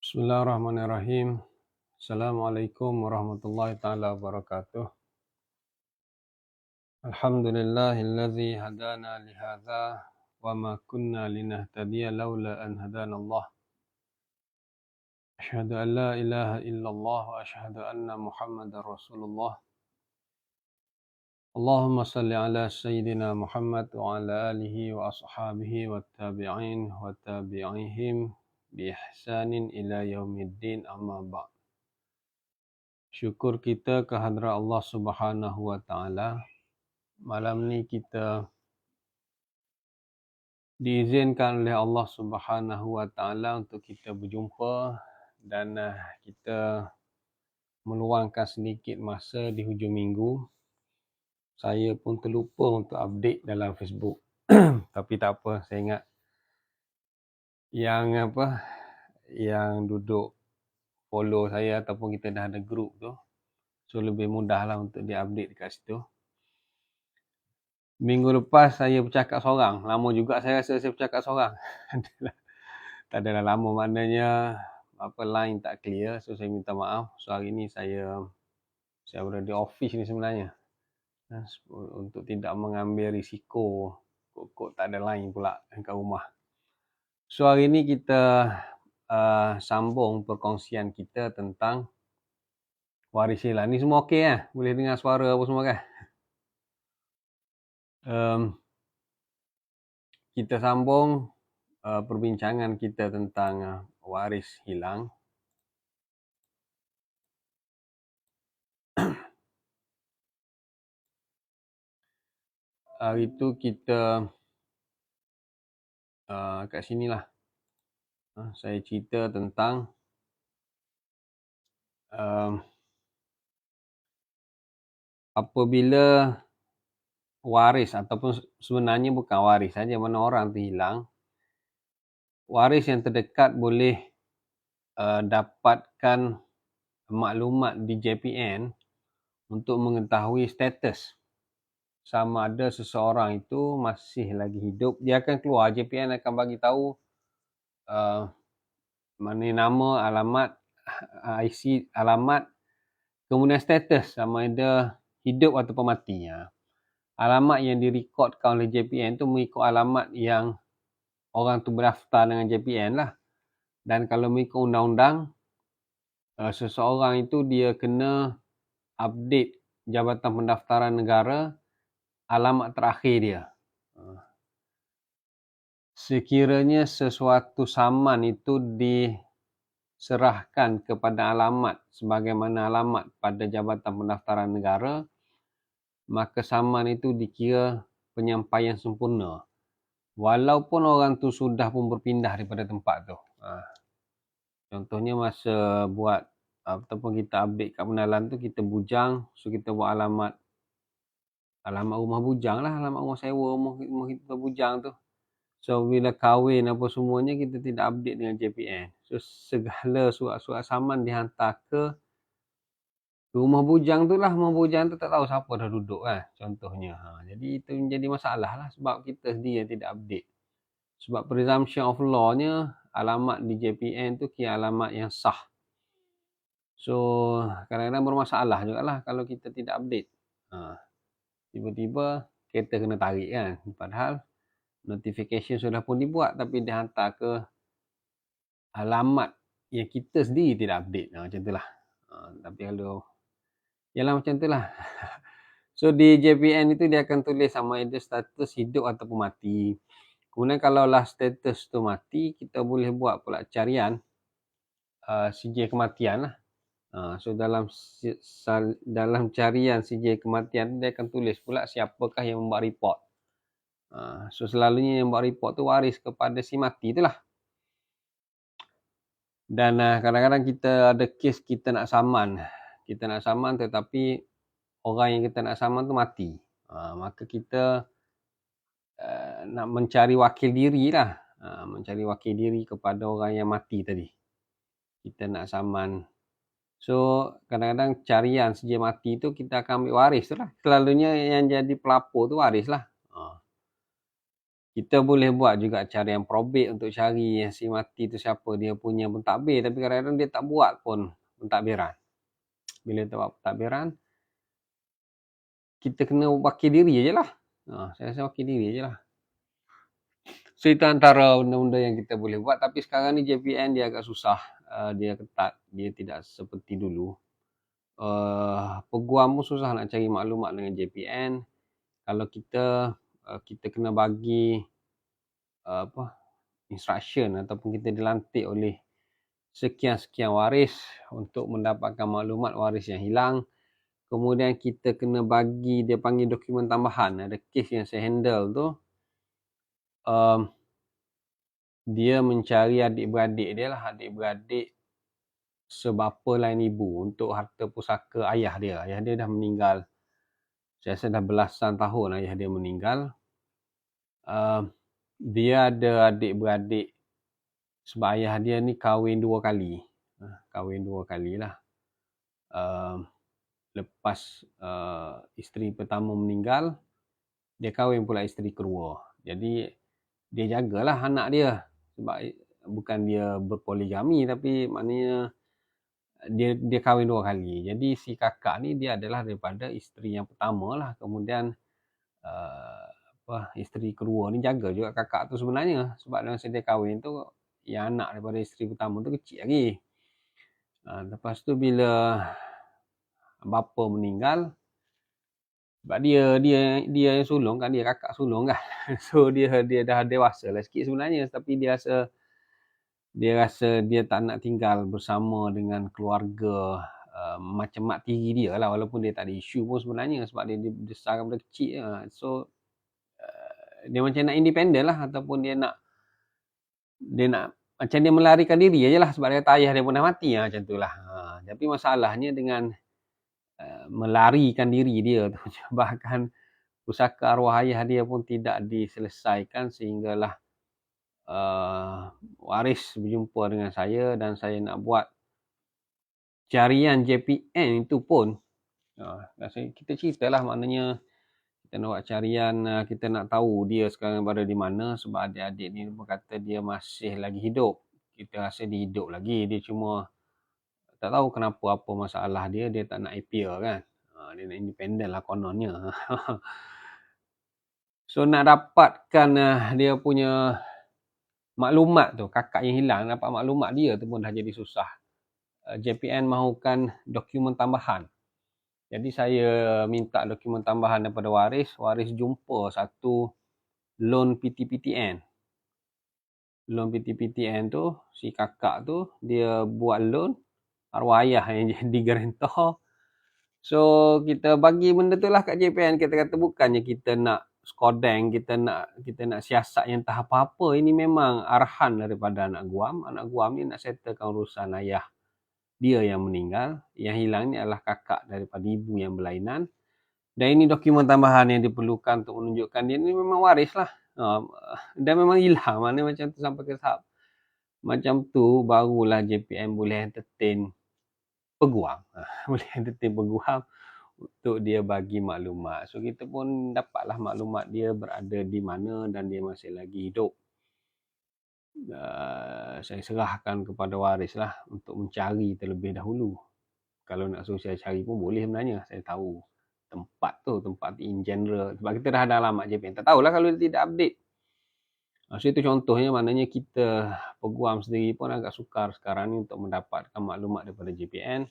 Bismillahirrahmanirrahim. Assalamualaikum warahmatullahi taala wabarakatuh. Alhamdulillahilladzi hadana lihadza wa ma kunna linahtadiya laula an hadanallah. Asyhadu an la ilaha illallah wa asyhadu anna Muhammadar Rasulullah. Allahumma salli ala sayyidina Muhammad wa ala alihi wa ashabihi wa tabi'in wa tabi'ihim bi ihsanin ila yaumiddin amma ba'd. Syukur kita kehadrat Allah Subhanahu wa taala. Malam ni kita diizinkan oleh Allah Subhanahu wa taala untuk kita berjumpa dan kita meluangkan sedikit masa di hujung minggu. Saya pun terlupa untuk update dalam Facebook. Tapi tak apa, saya ingat yang duduk follow saya ataupun kita dah ada group tu. So lebih mudahlah untuk dia-update dekat situ. Minggu lepas saya bercakap seorang. Lama juga saya rasa saya bercakap seorang. Tak adalah lama, maknanya line tak clear. So saya minta maaf. So hari ni saya berada di office ni sebenarnya. Untuk tidak mengambil risiko kok tak ada line pula kat rumah. So hari ni kita sambung perkongsian kita tentang waris hilang. Ni semua okey kan? Boleh dengar suara apa semua kan? Kita sambung perbincangan kita tentang waris hilang. Hari tu kita kat sinilah saya cerita tentang apabila waris ataupun sebenarnya bukan waris saja, mana orang tu hilang, waris yang terdekat boleh dapatkan maklumat di JPN untuk mengetahui status sama ada seseorang itu masih lagi hidup. Dia akan keluar, JPN akan bagi tahu mana nama, alamat, IC, alamat, kemudian status sama ada hidup ataupun mati. Alamat yang direkodkan oleh JPN tu mengikut alamat yang orang tu berdaftar dengan JPN lah. Dan kalau mengikut undang-undang, seseorang itu dia kena update Jabatan Pendaftaran Negara alamat terakhir dia. Sekiranya sesuatu saman itu diserahkan kepada alamat sebagaimana alamat pada Jabatan Pendaftaran Negara, maka saman itu dikira penyampaian sempurna. Walaupun orang tu sudah pun berpindah daripada tempat tu. Contohnya masa buat ataupun kita update kat pengenalan tu, kita bujang, so kita buat alamat rumah bujang lah, alamat rumah sewa, rumah kita bujang tu. So bila kahwin apa semuanya kita tidak update dengan JPN. So segala surat-surat saman dihantar ke rumah bujang tu lah. Rumah bujang tu tak tahu siapa dah duduk kan, contohnya. Jadi itu menjadi masalah lah sebab kita sendiri yang tidak update. Sebab presumption of law-nya alamat di JPN tu kira alamat yang sah. So kadang-kadang bermasalah jugalah kalau kita tidak update. Tiba-tiba kereta kena tarik kan. Padahal notification sudah pun dibuat tapi dihantar ke alamat yang kita sendiri tidak update. Macam itulah. Tapi kalau yalah macam itulah. So di JPN itu dia akan tulis sama ada status hidup ataupun mati. Kemudian kalau lah status tu mati, kita boleh buat pula carian sijil kematian lah. So dalam carian sijil kematian dia akan tulis pula siapakah yang membuat report. So selalunya yang buat report tu waris kepada si mati tu lah. Dan kadang-kadang kita ada kes kita nak saman. Kita nak saman tetapi orang yang kita nak saman tu mati. Maka kita nak mencari wakil diri lah. Mencari wakil diri kepada orang yang mati tadi. Kita nak saman. So kadang-kadang carian sijil mati tu kita akan ambil waris tu lah. Selalunya yang jadi pelapor tu waris lah. Kita boleh buat juga cara yang probate untuk cari yang si mati tu siapa, dia punya pentadbir, tapi kadang-kadang dia tak buat pun pentadbiran. Bila tak buat pentadbiran, kita kena wakil diri je lah. Saya rasa wakil diri je lah. So itu antara benda-benda yang kita boleh buat, tapi sekarang ni JPN dia agak susah. Dia ketat, dia tidak seperti dulu. Peguam pun susah nak cari maklumat dengan JPN. Kalau kita kena bagi instruction ataupun kita dilantik oleh sekian-sekian waris untuk mendapatkan maklumat waris yang hilang. Kemudian kita kena bagi, dia panggil dokumen tambahan. Ada kes yang saya handle tu, dia mencari adik-beradik dia lah, adik-beradik sebapa lain ibu untuk harta pusaka ayah dia. Ayah dia dah meninggal. Saya rasa dah belasan tahun ayah dia meninggal. Dia ada adik-beradik sebab ayah dia ni kahwin 2 kali. Kahwin 2 kali lah. Lepas isteri pertama meninggal, dia kahwin pula isteri kedua. Jadi dia jagalah anak dia. Sebab bukan dia berpoligami, tapi maknanya dia kahwin 2 kali. Jadi si kakak ni dia adalah daripada isteri yang pertama lah. Kemudian isteri kedua ni jaga juga kakak tu sebenarnya. Sebab masa dia kahwin tu, yang anak daripada isteri pertama tu kecil lagi. Lepas tu bila bapa meninggal, sebab dia yang sulung kan, dia kakak sulung kan. So dia dah dewasa lah sikit sebenarnya, tapi dia rasa dia tak nak tinggal bersama dengan keluarga macam mak tiri dia lah, walaupun dia tak ada isu pun sebenarnya sebab dia besar daripada kecil. So dia macam nak independen lah, ataupun dia nak macam dia melarikan diri je lah, sebab dia kata ayah dia pun dah mati macam tu lah. Tapi masalahnya dengan melarikan diri dia tu, bahkan pusaka arwah ayah dia pun tidak diselesaikan, sehinggalah waris berjumpa dengan saya dan saya nak buat carian JPN itu pun. Kita ceritalah, maknanya kita nak buat carian, kita nak tahu dia sekarang berada di mana, sebab adik-adik ni berkata dia masih lagi hidup. Kita rasa dia hidup lagi, dia cuma tak tahu kenapa, apa masalah dia tak nak appear kan. Dia nak independen lah kononnya. So nak dapatkan dia punya maklumat tu, kakak yang hilang, dapat maklumat dia tu pun dah jadi susah. JPN mahukan dokumen tambahan. Jadi saya minta dokumen tambahan daripada waris jumpa satu loan PTPTN. Loan PTPTN tu, si kakak tu, dia buat loan, arwah ayah yang jadi guarantor. So kita bagi benda tu lah kat JPN. Kita kata bukannya kita nak skodeng, kita nak siasat yang tak apa-apa. Ini memang arahan daripada anak guam. Anak guam ni nak settlekan urusan ayah dia yang meninggal. Yang hilang ni adalah kakak daripada ibu yang berlainan. Dan ini dokumen tambahan yang diperlukan untuk menunjukkan dia ni memang waris lah. Dan memang hilang. Mana macam tu sampai ke tahap macam tu, barulah JPN boleh entertain peguam. Boleh entertain peguam untuk dia bagi maklumat. So kita pun dapatlah maklumat dia berada di mana dan dia masih lagi hidup. Saya serahkan kepada waris lah untuk mencari terlebih dahulu. Kalau nak suruh saya cari pun boleh sebenarnya. Saya tahu tempat in general. Sebab kita dah ada alamat JPN. Tak tahulah kalau dia tidak update. So itu contohnya, maknanya kita peguam sendiri pun agak sukar sekarang ni untuk mendapatkan maklumat daripada JPN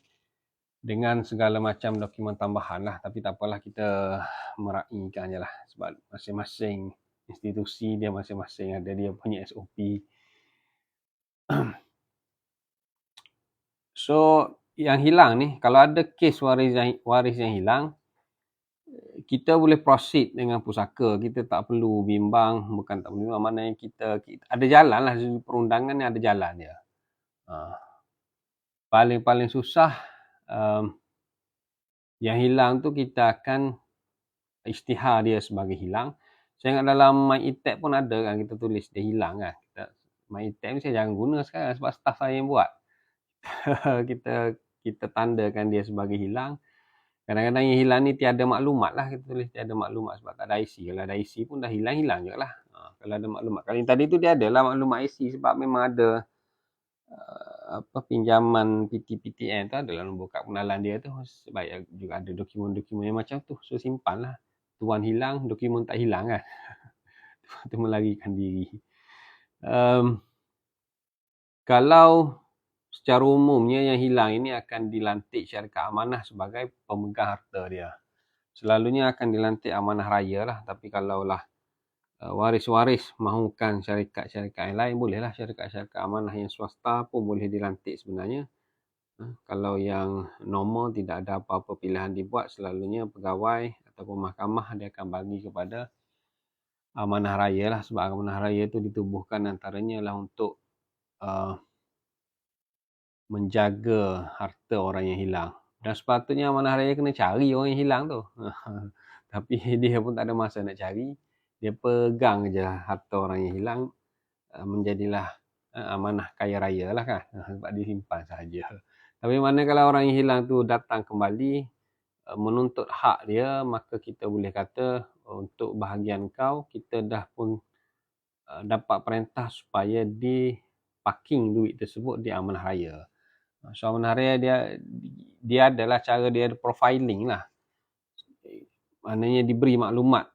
dengan segala macam dokumen tambahan lah. Tapi tak apalah, kita meraihkan je lah. Sebab masing-masing institusi dia masing-masing ada dia punya SOP. So yang hilang ni, kalau ada kes waris yang hilang, kita boleh proceed dengan pusaka. Kita tak perlu bimbang, bukan tak perlu bimbang, maknanya kita ada jalan lah, perundangan ni ada jalan dia. Paling susah yang hilang tu, kita akan isytihar dia sebagai hilang. Saya ingat dalam MyETAG pun ada kan, kita tulis dia hilang kan. MyETAG ni saya jangan guna sekarang sebab staff saya yang buat. kita tandakan dia sebagai hilang. Kadang-kadang yang hilang ni tiada maklumat lah, kita tulis tiada maklumat sebab tak ada IC. Kalau ada IC pun dah hilang juga lah. kalau ada maklumat. Kalau yang tadi tu dia adalah maklumat IC sebab memang ada pinjaman PT-PTN tu adalah nombor kad pengenalan dia tu. Sebab juga ada dokumen-dokumen yang macam tu. So simpan lah. Tuan hilang, dokumen tak hilang kan. Tu melarikan diri. Kalau secara umumnya yang hilang ini akan dilantik syarikat amanah sebagai pemegang harta dia. Selalunya akan dilantik amanah raya lah. Tapi kalaulah waris-waris mahukan syarikat-syarikat yang lain, bolehlah syarikat-syarikat amanah yang swasta pun boleh dilantik sebenarnya. Kalau yang normal tidak ada apa-apa pilihan dibuat, selalunya pegawai ataupun mahkamah dia akan bagi kepada amanah raya lah. Sebab amanah raya itu ditubuhkan antaranya lah untuk menjaga harta orang yang hilang. Dan sepatutnya amanah raya kena cari orang yang hilang tu. Tapi dia pun tak ada masa nak cari. Dia pegang je harta orang yang hilang, menjadilah amanah kaya raya lah kan. Sebab disimpan saja. Tapi mana kalau orang yang hilang tu datang kembali menuntut hak dia, maka kita boleh kata untuk bahagian kau, kita dah pun dapat perintah supaya diparking duit tersebut di amanah raya. So amanah raya dia adalah cara dia profiling lah. Maknanya diberi maklumat,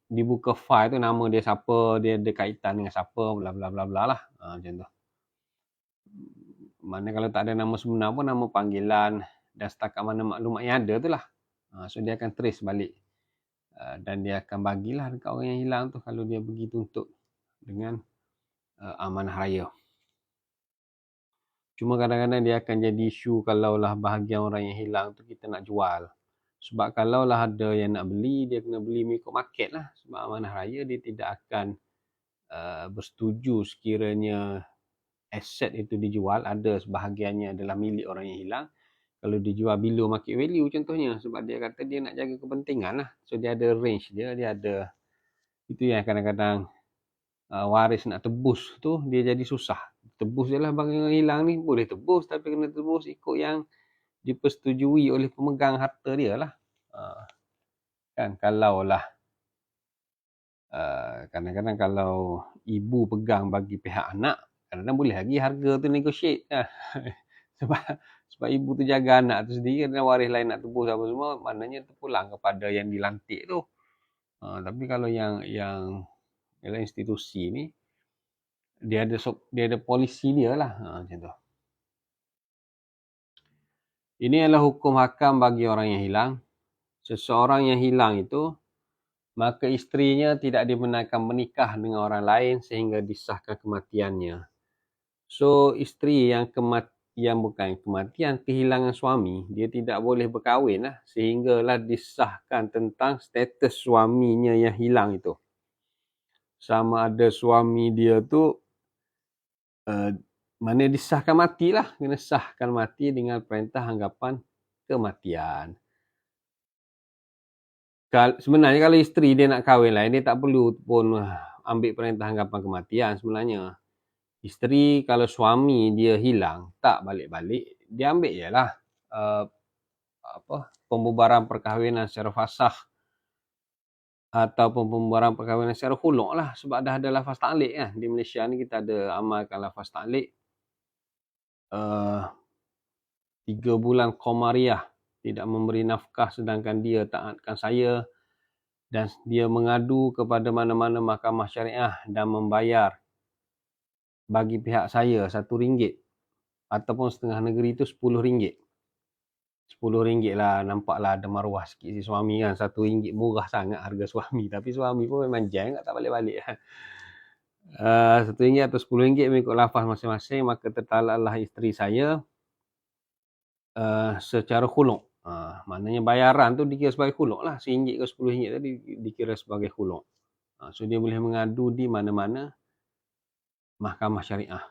dibuka file tu nama dia siapa, dia ada kaitan dengan siapa, bla bla bla bla lah. Macam tu. Mana kalau tak ada nama sebenar pun nama panggilan dan setakat mana maklumat yang ada tu lah. So dia akan trace balik. Dan dia akan bagilah dekat orang yang hilang tu kalau dia pergi tuntut dengan amanah raya. Cuma kadang-kadang dia akan jadi isu kalaulah bahagian orang yang hilang tu kita nak jual. Sebab kalaulah ada yang nak beli, dia kena beli mengikut market lah. Sebab amanah raya dia tidak akan bersetuju sekiranya aset itu dijual. Ada sebahagiannya adalah milik orang yang hilang. Kalau dijual below market value contohnya. Sebab dia kata dia nak jaga kepentingan lah. So dia ada range dia ada. Itu yang kadang-kadang waris nak tebus tu dia jadi susah. Tebus je lah barang yang hilang ni, boleh tebus tapi kena tebus ikut yang dipersetujui oleh pemegang harta dia lah. Kan kalau lah kadang-kadang kalau ibu pegang bagi pihak anak, kadang-kadang boleh lagi harga tu negotiate lah. sebab ibu tu jaga anak tu sendiri, dan waris lain nak tebus apa semua, maknanya terpulang kepada yang dilantik tu. Tapi kalau yang institusi ni dia ada polisi dia lah, macam tu. Ini adalah hukum hakam bagi orang yang hilang. Seseorang yang hilang itu, maka isterinya tidak dibenarkan menikah dengan orang lain sehingga disahkan kematiannya. So isteri yang bukan kematian, kehilangan suami, dia tidak boleh berkahwin lah sehinggalah disahkan tentang status suaminya yang hilang itu. Sama ada suami dia tu mana disahkan mati lah, kena sahkan mati dengan perintah anggapan kematian. Sebenarnya kalau isteri dia nak kahwin lain, dia tak perlu pun ambil perintah anggapan kematian sebenarnya. Isteri kalau suami dia hilang, tak balik-balik, dia ambil je lah pembubaran perkahwinan secara fasakh ataupun pembubaran perkahwinan secara khuluk lah. Sebab dah ada lafaz ta'liq kan. Di Malaysia ni kita ada amalkan lafaz ta'liq 3 bulan qamariyah, tidak memberi nafkah sedangkan dia taatkan saya, dan dia mengadu kepada mana-mana mahkamah syariah dan membayar bagi pihak saya RM1 ataupun setengah negeri itu RM10. RM10 lah, nampaklah ada maruah sikit si suami kan. RM1 murah sangat harga suami, tapi suami pun memang jang tak balik-balik. RM1 atau RM10 mengikut lafaz masing-masing, maka tertalaklah isteri saya secara khuluk. Maknanya bayaran tu dikira sebagai khuluk lah. RM1 ke RM10 tadi dikira sebagai khuluk. So dia boleh mengadu di mana-mana mahkamah syariah.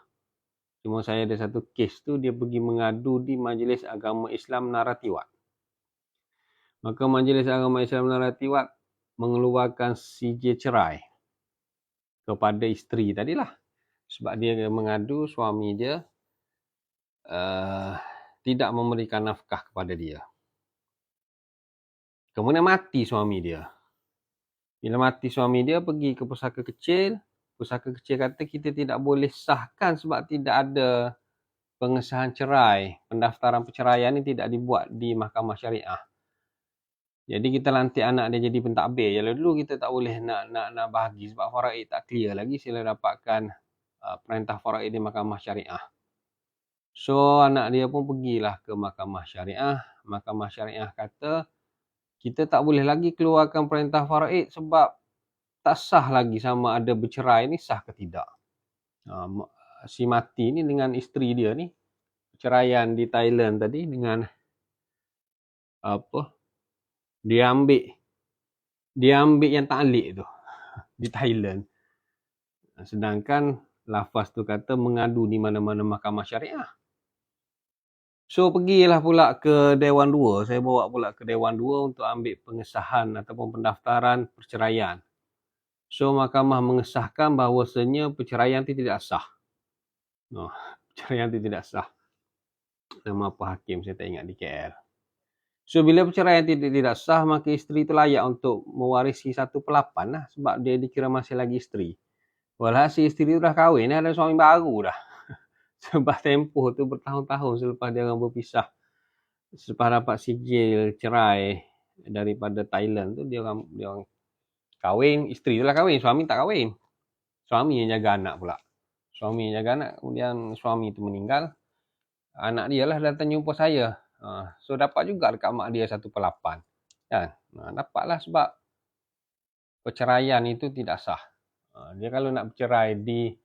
Cuma saya ada satu kes tu, dia pergi mengadu di Majlis Agama Islam Naratiwat. Maka Majlis Agama Islam Naratiwat mengeluarkan CJ cerai kepada isteri tadilah. Sebab dia mengadu suami dia tidak memberikan nafkah kepada dia. Kemudian mati suami dia. Bila mati suami dia, pergi ke pusaka kecil. Pusaka kecil kata kita tidak boleh sahkan sebab tidak ada pengesahan cerai. Pendaftaran perceraian ni tidak dibuat di mahkamah syariah. Jadi kita lantik anak dia jadi pentadbir. Kalau dulu kita tak boleh nak bahagi sebab faraid tak clear lagi sila dapatkan perintah faraid di mahkamah syariah. So anak dia pun pergilah ke mahkamah syariah. Mahkamah syariah kata kita tak boleh lagi keluarkan perintah faraid sebab tak sah lagi sama ada bercerai ni sah ke tidak. Si mati ni dengan isteri dia ni, perceraian di Thailand tadi dengan apa? Dia ambil yang ta'liq tu di Thailand. Sedangkan lafaz tu kata mengadu di mana-mana mahkamah syariah. So pergilah pula ke Dewan 2. Saya bawa pula ke Dewan 2 untuk ambil pengesahan ataupun pendaftaran perceraian. So mahkamah mengesahkan bahawasanya perceraian itu tidak sah. Perceraian itu tidak sah. Nama apa hakim saya tak ingat di KL. So bila perceraian tidak sah, maka isteri itu layak untuk mewarisi 1/8 lah sebab dia dikira masih lagi isteri. Walhasil isteri itu dah kahwin, ada suami baru dah. Sebab tempoh tu bertahun-tahun selepas dia orang berpisah. Selepas dapat sijil cerai daripada Thailand tu, dia orang kahwin, isteri tu lah kahwin, suami tak kahwin. Suami yang jaga anak pula. Suami yang jaga anak, kemudian suami tu meninggal. Anak dia lah datang jumpa saya. So dapat juga dekat mak dia 1/8. Kan? Dapatlah sebab perceraian itu tidak sah. Dia kalau nak bercerai di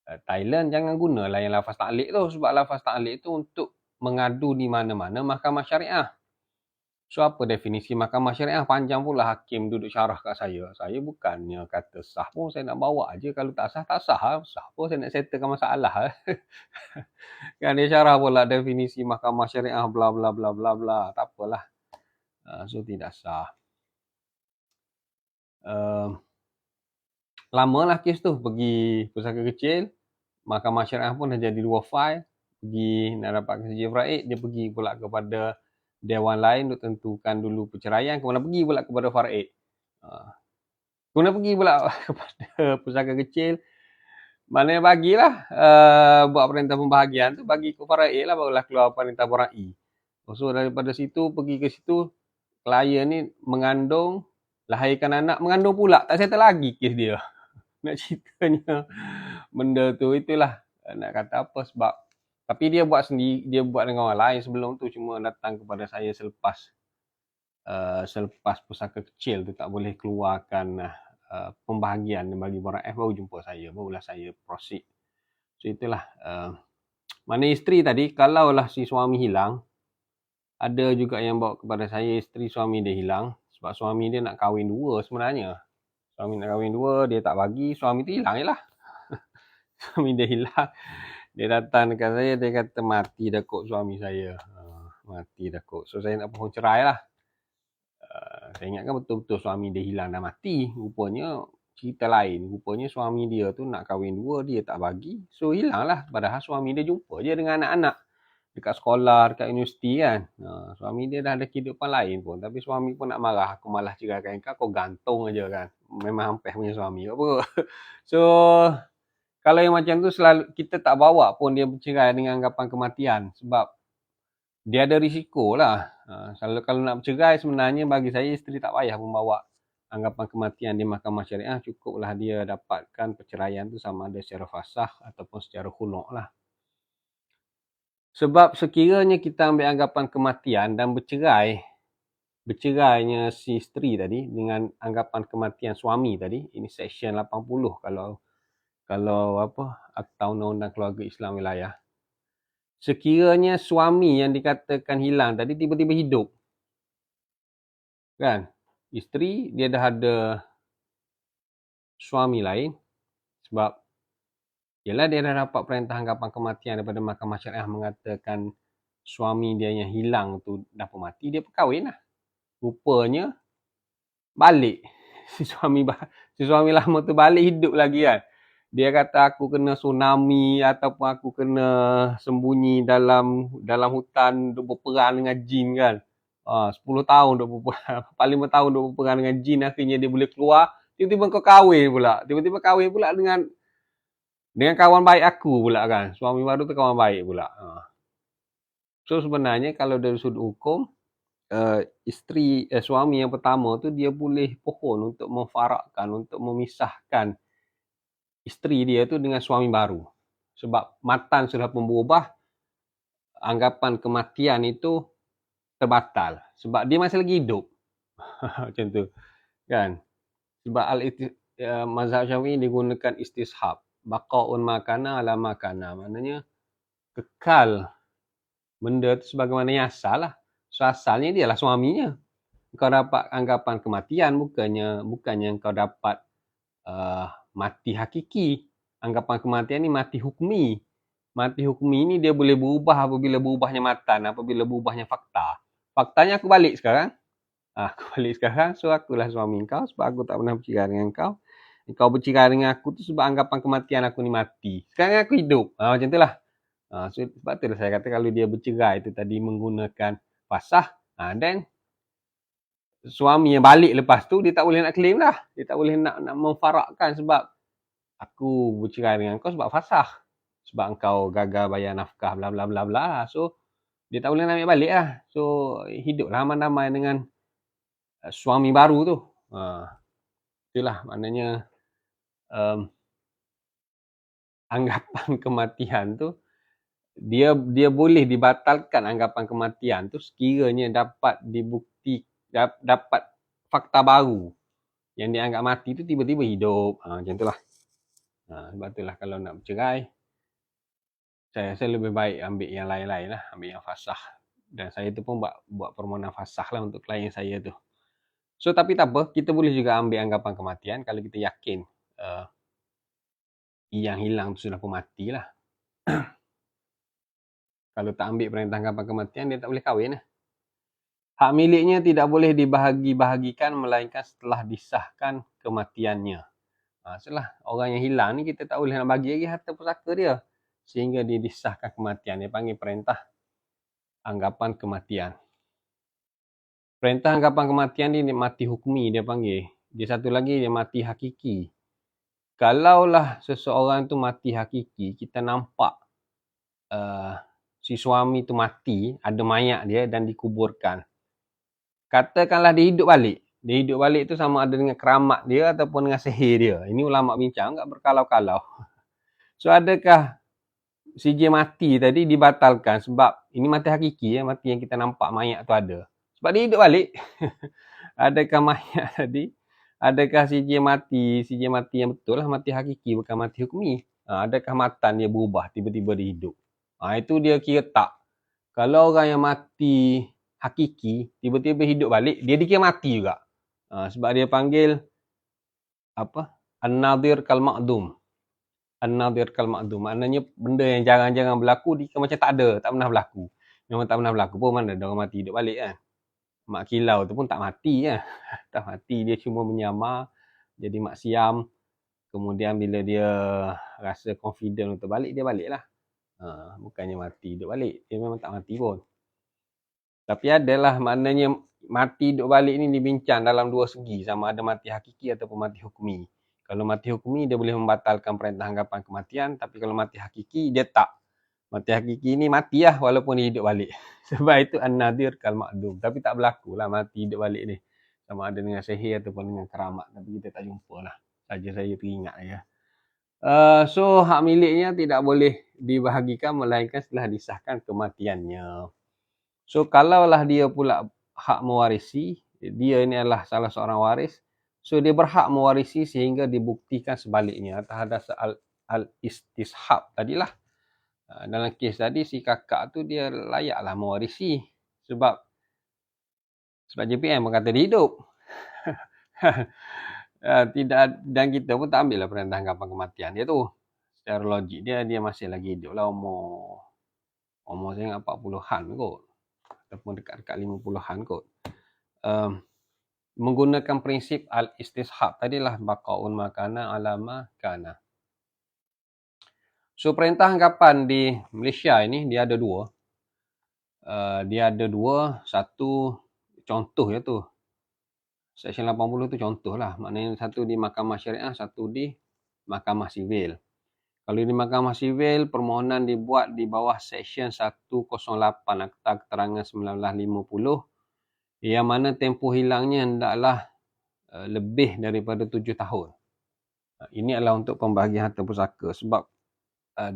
Thailand, jangan gunalah yang lafaz ta'liq tu. Sebab lafaz ta'liq tu untuk mengadu di mana-mana mahkamah syariah. So apa definisi mahkamah syariah? Panjang pula hakim duduk syarah kat saya. Saya bukannya kata sah pun, saya nak bawa aje. Kalau tak sah, tak sah. Sah pun saya nak settlekan masalah. Kan dia syarah pula definisi mahkamah syariah bla bla bla bla bla. Tak apalah. So tidak sah. Lamalah kes tu. Pergi pusaka kecil. Mahkamah syariah pun dah jadi 2 file. Pergi nak dapatkan sijil faraid. Dia pergi pula kepada Dewan lain untuk tentukan dulu perceraian. Kemudian pergi pula kepada faraid. Kemudian pergi pula kepada pusaka kecil. Maknanya bagilah buat perintah pembahagian tu. Bagi ke faraid lah, barulah keluar perintah bera'i. So daripada situ pergi ke situ. Klien ni mengandung, lahirkan anak, mengandung pula. Tak settle lagi kes dia. Nak ceritanya benda tu itulah nak kata apa sebab tapi dia buat sendiri, dia buat dengan orang lain sebelum tu, cuma datang kepada saya selepas pusaka kecil tu tak boleh keluarkan pembahagian bagi barang F, baru jumpa saya, barulah saya proceed. So itulah mana isteri tadi, kalaulah si suami hilang, ada juga yang bawa kepada saya isteri suami dia hilang sebab suami dia nak kahwin 2 sebenarnya. Suami nak kahwin 2, dia tak bagi, suami tu hilang je lah. Suami dia hilang. Dia datang dekat saya, dia kata mati dah kot suami saya. Mati dah kot. So saya nak pohon cerai lah. Saya ingatkan betul-betul suami dia hilang dah mati. Rupanya cerita lain. Rupanya suami dia tu nak kahwin 2, dia tak bagi. So hilang lah. Padahal suami dia jumpa je dengan anak-anak. Dekat sekolah, dekat universiti kan. Suami dia dah ada kehidupan lain pun. Tapi suami pun nak marah. Aku malah ceraikan kau gantung aja kan. Memang hampir punya suami apa. So kalau yang macam tu selalu kita tak bawa pun dia bercerai dengan anggapan kematian sebab dia ada risiko lah. Kalau nak bercerai sebenarnya bagi saya isteri tak payah membawa anggapan kematian di mahkamah syariah, cukuplah dia dapatkan perceraian tu sama ada secara fasakh ataupun secara khulu' lah. Sebab sekiranya kita ambil anggapan kematian dan bercerainya si isteri tadi dengan anggapan kematian suami tadi, ini section 80 kalau Akta Undang-Undang Keluarga Islam Wilayah. Sekiranya suami yang dikatakan hilang tadi tiba-tiba hidup. Kan? Isteri dia dah ada suami lain sebab yalah dia dah dapat perintah anggapan kematian daripada mahkamah syariah mengatakan suami dia yang hilang tu dah pun mati, dia berkahwin lah. Rupanya balik si suami lama tu balik hidup lagi kan. Dia kata aku kena tsunami ataupun aku kena sembunyi dalam hutan untuk berperang dengan jin kan. 10 tahun duk berperang, 5 tahun duk berperang dengan jin, akhirnya dia boleh keluar, tiba-tiba kau kahwin pula. Tiba-tiba kahwin pula dengan kawan baik aku pula kan. Suami baru tu kawan baik pula. So sebenarnya kalau dari sudut hukum, suami yang pertama tu dia boleh pohon untuk memfarakkan, untuk memisahkan isteri dia tu dengan suami baru. Sebab matan sudah pun berubah, anggapan kematian itu terbatal. Sebab dia masih lagi hidup. Macam tu. Kan? Sebab mazhab Syafi'i digunakan istishab. Baqa'un makana ala makana. Maknanya kekal benda tu sebagaimana yang asal lah. So asalnya dia lah suaminya. Kau dapat anggapan kematian, bukannya kau dapat mati hakiki. Anggapan kematian ni mati hukmi. Mati hukmi ni dia boleh berubah apabila berubahnya matan, apabila berubahnya fakta. Faktanya aku balik sekarang. Aku balik sekarang, so akulah suami kau sebab aku tak pernah bercerai dengan kau. Kau bercerai dengan aku tu sebab anggapan kematian aku ni mati. Sekarang aku hidup. Macam tu lah. So, sebab tu lah saya kata kalau dia bercerai tu tadi menggunakan fasah, then suami yang balik lepas tu dia tak boleh nak claim dah. Dia tak boleh nak memfarakkan sebab aku bercerai dengan kau sebab fasah. Sebab engkau gagal bayar nafkah bla bla bla bla. So dia tak boleh nak ambil balik lah. So hiduplah aman-aman dengan suami baru tu. Itulah maknanya anggapan kematian tu dia boleh dibatalkan anggapan kematian tu sekiranya dapat dapat fakta baru yang dianggap mati tu tiba-tiba hidup. Macam itulah. Sebab itulah kalau nak bercerai, saya rasa lebih baik ambil yang lain-lain lah, ambil yang fasah. Dan saya tu pun buat permohonan fasah lah untuk klien saya tu. So tapi tak apa, kita boleh juga ambil anggapan kematian kalau kita yakin yang hilang tu sudah pun mati lah. Kalau tak ambil perintah anggapan kematian, dia tak boleh kahwin lah. Hak miliknya tidak boleh dibahagi-bahagikan melainkan setelah disahkan kematiannya. Setelah orang yang hilang ni kita tak boleh nak bagi lagi harta pusaka dia. Sehingga dia disahkan kematian. Dia panggil perintah anggapan kematian. Perintah anggapan kematian ni mati hukmi dia panggil. Dia satu lagi dia mati hakiki. Kalaulah seseorang tu mati hakiki, kita nampak si suami tu mati, ada mayat dia dan dikuburkan. Katakanlah dia hidup balik. Dia hidup balik tu sama ada dengan keramat dia ataupun dengan sihir dia. Ini ulama bincang enggak berkalau-kalau. So adakah si dia mati tadi dibatalkan sebab ini mati hakiki ya, mati yang kita nampak mayat tu ada. Sebab dia hidup balik. Adakah mayat tadi, adakah si dia mati yang betul lah mati hakiki bukan mati hukmi. Adakah matan dia berubah tiba-tiba dia hidup. Itu dia kira tak. Kalau orang yang mati hakiki tiba-tiba hidup balik, dia dikira mati juga. Sebab dia panggil an-nadhir kal ma'dum. An-nadhir kal ma'dum. Maknanya benda yang jarang-jarang berlaku dia macam tak ada, tak pernah berlaku. Memang tak pernah berlaku pun mana ada orang mati hidup balik kan. Mak kilau tu pun tak mati kan. Tak mati, dia cuma menyamar jadi mak siam. Kemudian bila dia rasa confident untuk balik, dia balik lah. Bukannya mati hidup balik. Dia memang tak mati pun. Tapi adalah maknanya mati hidup balik ni dibincang dalam dua segi. Sama ada mati hakiki ataupun mati hukmi. Kalau mati hukmi dia boleh membatalkan perintah anggapan kematian. Tapi kalau mati hakiki dia tak. Mati hakiki ni mati lah walaupun dia hidup balik. Sebab itu an-nadhir kal ma'dum. Tapi tak berlaku lah mati hidup balik ni. Sama ada dengan sihir ataupun dengan keramat. Tapi kita tak jumpa lah. Saja saya teringat ya. So hak miliknya tidak boleh dibahagikan melainkan setelah disahkan kematiannya. So kalaulah dia pula hak mewarisi, dia ini adalah salah seorang waris, so dia berhak mewarisi sehingga dibuktikan sebaliknya. Terhadap al-istishab tadilah. Dalam kes tadi si kakak tu dia layaklah mewarisi sebab JPM pun kata dia hidup. Tidak, dan kita pun tak ambil lah perintah anggapan kematian dia tu. Secara logik dia masih lagi hidup lah, umur saya ingat 40-an kot. Ataupun dekat-dekat 50-an kot. Menggunakan prinsip al-istishab tadilah baqa'un makana alama kana. So perintah anggapan di Malaysia ini dia ada dua. Satu contoh ya tu. Seksyen 80 tu contoh lah. Maknanya satu di Mahkamah Syariah, satu di Mahkamah Sivil. Kalau di Mahkamah Sivil, permohonan dibuat di bawah Seksyen 108 Akta Keterangan 1950 yang mana tempoh hilangnya hendaklah lebih daripada 7 tahun. Ini adalah untuk pembahagian harta pusaka sebab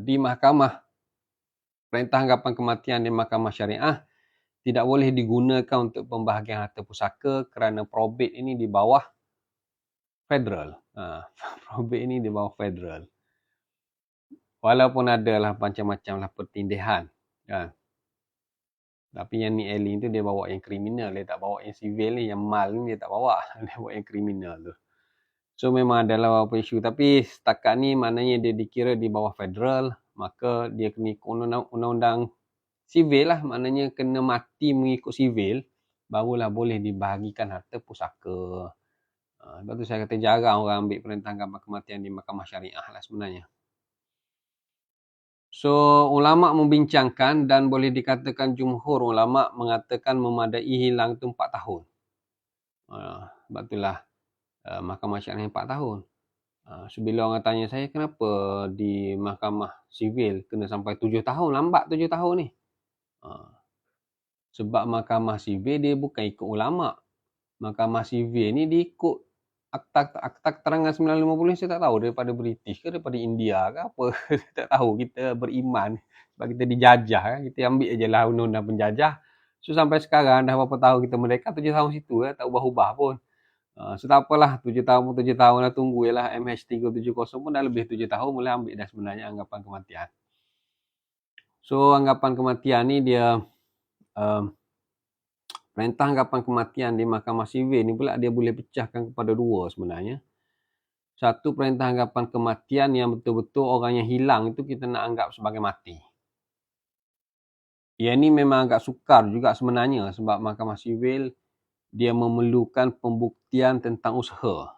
di mahkamah perintah anggapan kematian di Mahkamah Syariah tidak boleh digunakan untuk pembahagian harta pusaka kerana probate ini di bawah federal. Probate ini di bawah federal. Walaupun adalah macam-macam lah pertindihan. Kan? Tapi yang ni Elin tu dia bawa yang kriminal. Dia tak bawa yang civil ni. Yang mal ni dia tak bawa. Dia bawa yang kriminal tu. So memang adalah beberapa isu. Tapi setakat ni maknanya dia dikira di bawah federal. Maka dia kena ikut undang-undang sivil lah. Maknanya kena mati mengikut sivil. Barulah boleh dibahagikan harta pusaka. Sebab tu saya kata jarang orang ambil perintah anggapan kematian di Mahkamah Syariah lah sebenarnya. So, ulama' membincangkan dan boleh dikatakan jumhur ulama' mengatakan memadai hilang tu 4 tahun. Sebab itulah Mahkamah Syariah 4 tahun. So, bila orang tanya saya, kenapa di Mahkamah Sivil kena sampai 7 tahun? Lambat 7 tahun ni. Sebab Mahkamah Sivil dia bukan ikut ulama'. Mahkamah Sivil ni dia ikut Akta Keterangan 1950 saya tak tahu daripada British ke daripada India ke apa. Saya tak tahu. Kita beriman sebab kita dijajah kan. Kita ambil je lah undang-undang penjajah. So sampai sekarang dah berapa tahun kita merdeka, 7 tahun situ tak ubah-ubah pun. So tak apalah, 7 tahun pun 7 tahun lah, tunggu je lah. MH370 pun dah lebih 7 tahun boleh ambil dah sebenarnya anggapan kematian. So anggapan kematian ni dia perintah anggapan kematian di Mahkamah Sivil ni pula dia boleh pecahkan kepada dua sebenarnya. Satu, perintah anggapan kematian yang betul-betul orang yang hilang itu kita nak anggap sebagai mati. Yang ni memang agak sukar juga sebenarnya sebab Mahkamah Sivil dia memerlukan pembuktian tentang usaha.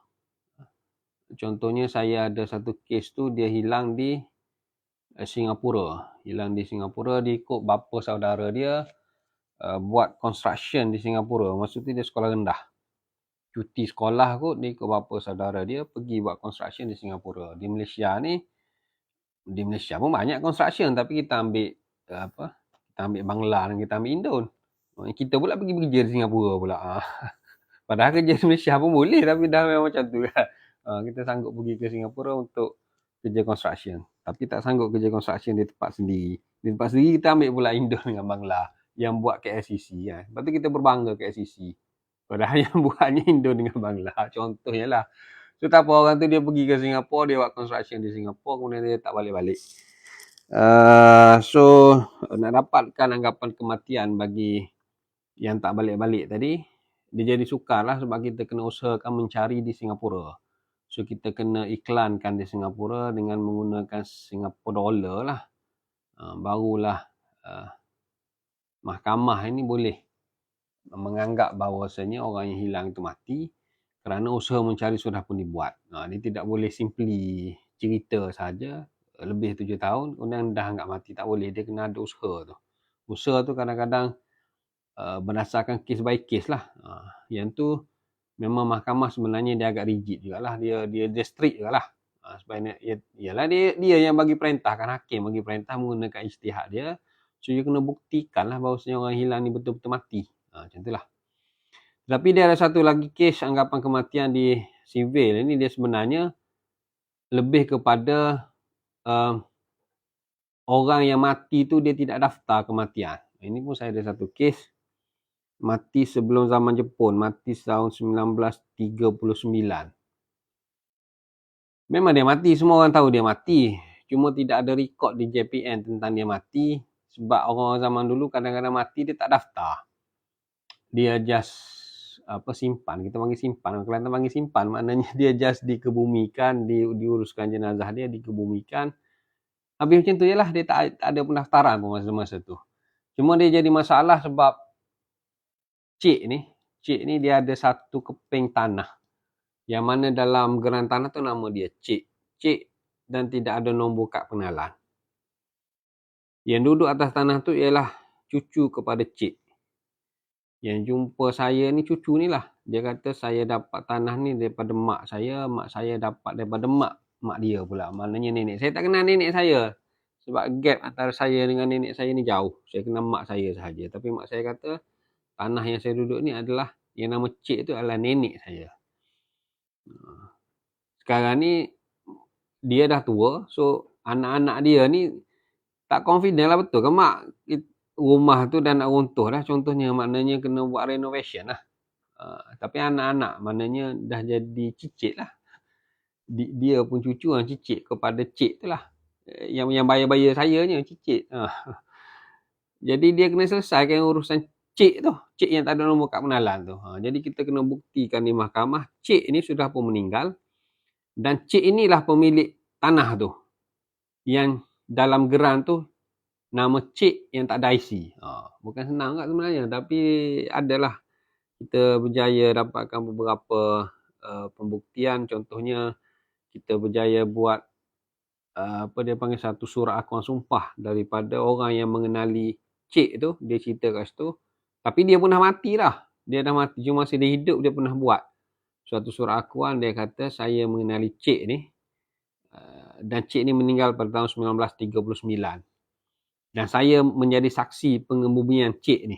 Contohnya saya ada satu kes tu dia hilang di Singapura. Hilang di Singapura dia ikut bapa saudara dia buat construction di Singapura. Maksudnya dia sekolah rendah. Cuti sekolah kot, dia ikut bapa saudara dia pergi buat construction di Singapura. Di Malaysia pun banyak construction tapi kita ambil kita ambil Bangla dan kita ambil Indon. Kita pula pergi bekerja di Singapura pula. Padahal kerja di Malaysia pun boleh tapi dah memang macam tu kan. Kita sanggup pergi ke Singapura untuk kerja construction. Tapi tak sanggup kerja construction di tempat sendiri. Di tempat sendiri kita ambil pula Indon dengan Bangla yang buat KLCC kan. Lepas tu kita berbangga KLCC. Padahal yang buatnya Indon dengan Bangla. Contohnya lah. So tak apa, orang tu dia pergi ke Singapura, dia buat construction di Singapura, kemudian dia tak balik-balik. So nak dapatkan anggapan kematian bagi yang tak balik-balik tadi, dia jadi sukar lah sebab kita kena usahakan mencari di Singapura. So kita kena iklankan di Singapura dengan menggunakan Singapore dollar lah. Barulah mahkamah ini boleh menganggap bahawasanya orang yang hilang itu mati kerana usaha mencari sudah pun dibuat. Dia tidak boleh simply cerita saja lebih 7 tahun kemudian dah anggap mati. Tak boleh, dia kena ada usaha tu. Usaha tu kadang-kadang berdasarkan case by case lah. Yang tu memang mahkamah sebenarnya dia agak rigid jugalah. Dia strict jugalah. Sebab ialah dia yang bagi perintah kan, hakim bagi perintah menggunakan ijtihad dia. So dia kena buktikan lah bahawasanya orang hilang ni betul-betul mati. Macam itulah. Tapi dia ada satu lagi kes anggapan kematian di sivil. Ini dia sebenarnya lebih kepada orang yang mati tu dia tidak daftar kematian. Ini pun saya ada satu kes. Mati sebelum zaman Jepun. Mati tahun 1939. Memang dia mati. Semua orang tahu dia mati. Cuma tidak ada rekod di JPN tentang dia mati. Sebab orang-orang zaman dulu kadang-kadang mati dia tak daftar. Dia just simpan. Kita panggil simpan. Orang Kelantan panggil simpan. Maknanya dia just dikebumikan. Diuruskan jenazah dia. Dikebumikan. Habis macam tu je lah. Dia tak ada pendaftaran pun masa-masa tu. Cuma dia jadi masalah sebab cik ni dia ada satu keping tanah. Yang mana dalam geran tanah tu nama dia Cik. Cik dan tidak ada nombor kad pengenalan. Yang duduk atas tanah tu ialah cucu kepada Cik. Yang jumpa saya ni cucu ni lah. Dia kata saya dapat tanah ni daripada mak saya dapat daripada mak dia pula. Maknanya nenek. Saya tak kenal nenek saya. Sebab gap antara saya dengan nenek saya ni jauh. Saya kenal mak saya sahaja. Tapi mak saya kata tanah yang saya duduk ni adalah yang nama cik tu adalah nenek saya. Sekarang ni dia dah tua. So anak-anak dia ni tak confident lah betul ke mak rumah tu dah nak runtuh dah contohnya. Maknanya kena buat renovation lah. Tapi anak-anak maknanya dah jadi cicit lah. Dia pun cucu yang cicit kepada cik tu lah. Yang bayar-bayar saya ni cicit. Jadi dia kena selesaikan urusan cik tu. Cik yang tak ada nombor kad pengenalan tu. Jadi kita kena buktikan di mahkamah cik ni sudah pun meninggal. Dan cik inilah pemilik tanah tu. Yang dalam geran tu nama cik yang tak ada IC. Bukan senang kat sebenarnya. Tapi adalah kita berjaya dapatkan beberapa pembuktian. Contohnya kita berjaya buat apa dia panggil satu surat akuan sumpah daripada orang yang mengenali cik tu. Dia cerita kat situ. Tapi dia pun dah mati dah. Dia dah mati. Cuma masa dia hidup dia pernah buat suatu surat akuan. Dia kata saya mengenali cik ni. Dan cik ni meninggal pada tahun 1939. Dan saya menjadi saksi pengebumian cik ni.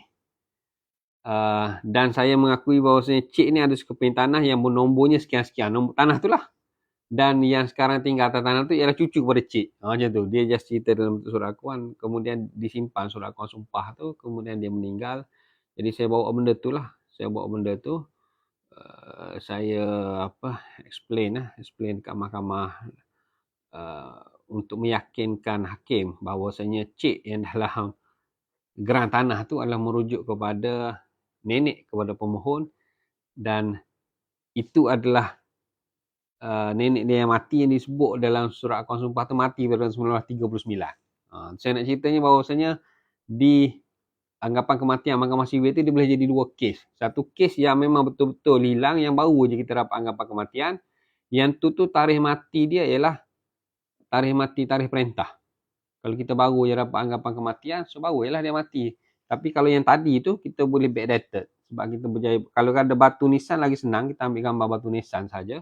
Dan saya mengakui bahawasanya cik ni ada sekeping tanah yang bernombornya sekian-sekian. Nombor tanah tu lah. Dan yang sekarang tinggal atas tanah tu ialah cucu kepada cik. Macam tu. Dia just cerita dalam bentuk surat akuan. Kemudian disimpan surat akuan sumpah tu. Kemudian dia meninggal. Jadi saya bawa benda tu lah. Saya bawa benda tu. Saya explain kat mahkamah. Untuk meyakinkan hakim bahawasanya cik yang dalam geran tanah tu adalah merujuk kepada nenek kepada pemohon. Dan itu adalah nenek dia yang mati yang disebut dalam surat akuan sumpah tu mati pada tahun 1939. Saya nak ceritanya bahawasanya di anggapan kematian mahkamah sivil tu dia boleh jadi dua kes. Satu kes yang memang betul-betul hilang yang baru je kita dapat anggapan kematian. Yang tu tarikh mati dia ialah tarikh perintah. Kalau kita baru je dapat anggapan kematian, so baru ialah dia mati. Tapi kalau yang tadi tu kita boleh backdated. Sebab kita berjaya, kalau ada batu nisan lagi senang, kita ambil gambar batu nisan saja.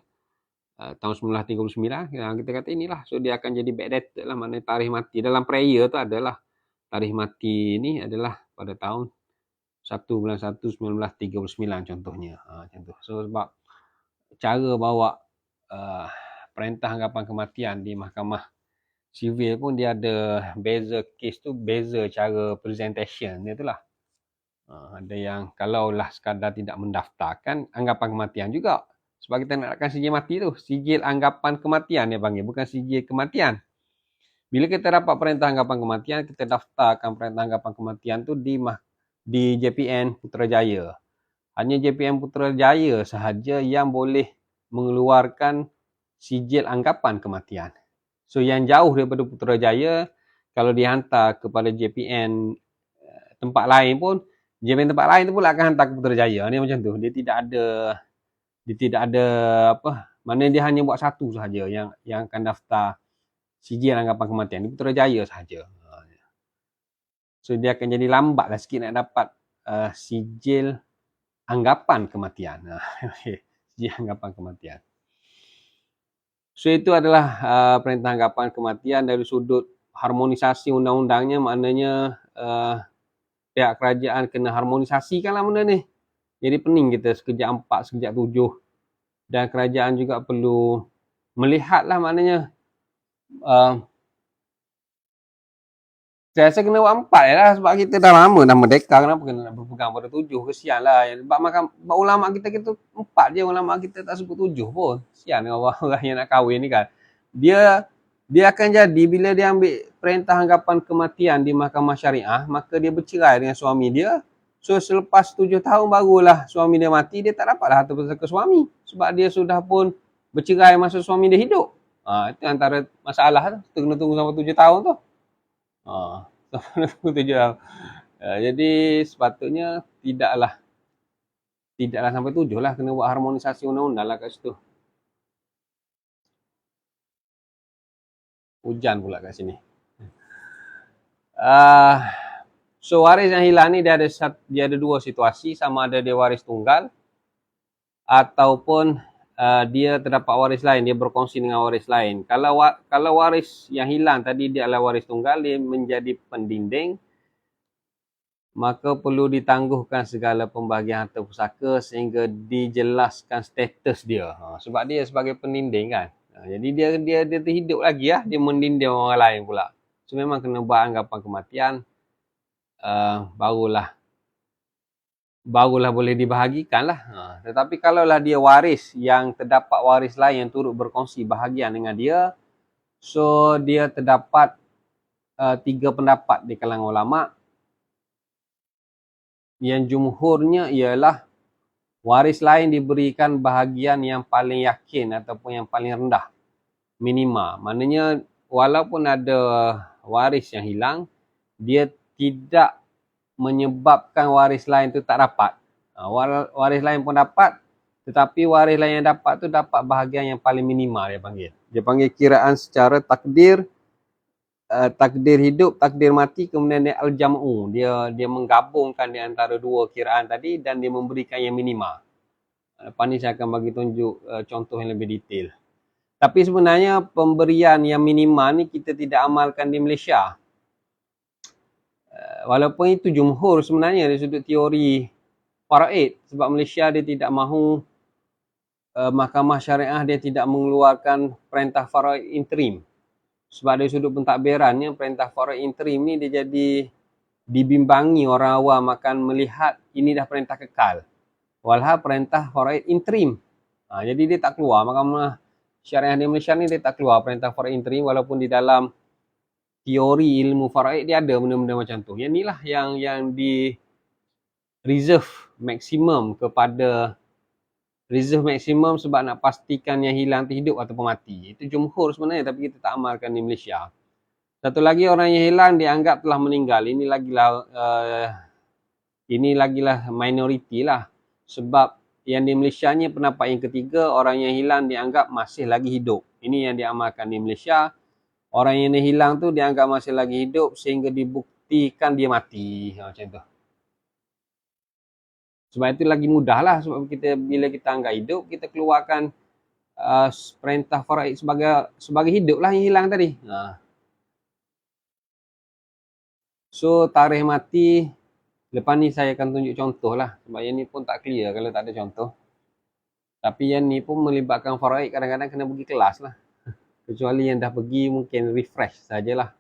Tahun 1939 kita kata inilah, so dia akan jadi backdated lah, maknanya tarikh mati dalam prayer tu adalah tarikh mati ni adalah pada tahun 1 bulan 1 1939 contohnya. Macam tu. So sebab cara bawa perintah anggapan kematian di mahkamah sivil pun dia ada beza kes tu, beza cara presentation dia tu lah. Ada yang kalaulah sekadar tidak mendaftarkan anggapan kematian juga. Sebab kita nakkan sijil mati tu. Sijil anggapan kematian dia panggil. Bukan sijil kematian. Bila kita dapat perintah anggapan kematian, kita daftarkan perintah anggapan kematian tu di JPN Putrajaya. Hanya JPN Putrajaya sahaja yang boleh mengeluarkan sijil anggapan kematian. So yang jauh daripada Putrajaya, kalau dihantar kepada JPN tempat lain pun, JPN tempat lain tu pula akan hantar ke Putrajaya. Ni macam tu. Dia tidak ada maknanya dia hanya buat satu sahaja yang akan daftar sijil anggapan kematian di Putrajaya sahaja. So dia akan jadi lambat lah sikit nak dapat sijil anggapan kematian. Sijil anggapan kematian. So itu adalah perintah anggapan kematian dari sudut harmonisasi undang-undangnya, maknanya pihak kerajaan kena harmonisasikan lah benda ni. Jadi pening kita sekejap 4, sekejap 7. Dan kerajaan juga perlu melihatlah maknanya saya rasa kena buat 4 je lah sebab kita dah lama dah merdeka, kenapa kena nak berpegang pada 7? Kesian lah. Sebab ulama kita 4 je, ulama kita tak sebut 7 pun. Kesian orang-orang yang nak kahwin ni kan. Dia akan jadi bila dia ambil perintah anggapan kematian di mahkamah syariah, maka dia bercerai dengan suami dia. So selepas 7 tahun barulah suami dia mati, dia tak dapat harta pusaka suami. Sebab dia sudah pun bercerai masa suami dia hidup. Itu antara masalah tu. Kita kena tunggu sampai 7 tahun tu. Sampai 7 tahun. Jadi sepatutnya tidaklah sampai 7 lah. Kena buat harmonisasi undang-undang lah kat situ. Hujan pula kat sini. So waris yang hilang ni dia ada dua situasi, sama ada dia waris tunggal ataupun dia terdapat waris lain, dia berkongsi dengan waris lain. Kalau waris yang hilang tadi dia adalah waris tunggal, dia menjadi pendinding, maka perlu ditangguhkan segala pembahagian harta pusaka sehingga dijelaskan status dia. Sebab dia sebagai pendinding kan. Jadi dia terhidup lagi lah, dia mendinding orang lain pula. So memang kena buat anggapan kematian, barulah boleh dibahagikan lah. Tetapi kalaulah dia waris yang terdapat waris lain yang turut berkongsi bahagian dengan dia, so dia terdapat 3 pendapat di kalangan ulama. Yang jumhurnya ialah waris lain diberikan bahagian yang paling yakin ataupun yang paling rendah, minima. Maknanya walaupun ada waris yang hilang, dia tidak menyebabkan waris lain tu tak dapat. Waris lain pun dapat, tetapi waris lain yang dapat tu dapat bahagian yang paling minima dia panggil. Dia panggil kiraan secara takdir, takdir hidup, takdir mati, kemudian dia al-jam'u. Dia menggabungkan di antara dua kiraan tadi dan dia memberikan yang minima. Lepas ni saya akan bagi tunjuk contoh yang lebih detail. Tapi sebenarnya pemberian yang minima ni kita tidak amalkan di Malaysia. Walaupun itu jumhur sebenarnya dari sudut teori faraid, sebab Malaysia dia tidak mahu, mahkamah syariah dia tidak mengeluarkan perintah faraid interim. Sebab dari sudut pentadbirannya, perintah faraid interim ni dia jadi dibimbangi orang awam akan melihat ini dah perintah kekal. Walhal perintah faraid interim. Jadi dia tak keluar, mahkamah syariah di Malaysia ni dia tak keluar perintah faraid interim, walaupun di dalam teori ilmu faraid dia ada benda-benda macam tu. Yang inilah yang di reserve maksimum kepada reserve maksimum sebab nak pastikan yang hilang tu hidup ataupun mati. Itu jumhur sebenarnya, tapi kita tak amalkan di Malaysia. Satu lagi, orang yang hilang dianggap telah meninggal. Ini lagilah minoriti lah. Sebab yang di Malaysia ni pendapat yang ketiga, orang yang hilang dianggap masih lagi hidup. Ini yang diamalkan di Malaysia. Orang yang hilang tu dianggap masih lagi hidup sehingga dibuktikan dia mati. Macam tu. Sebab itu lagi mudah lah. Sebab bila kita anggap hidup, kita keluarkan perintah faraid sebagai hidup lah yang hilang tadi. So tarikh mati, lepas ni saya akan tunjuk contoh lah. Sebab yang ni pun tak clear kalau tak ada contoh. Tapi yang ni pun melibatkan faraid, kadang-kadang kena pergi kelas lah. Kecuali yang dah pergi mungkin refresh sajalah.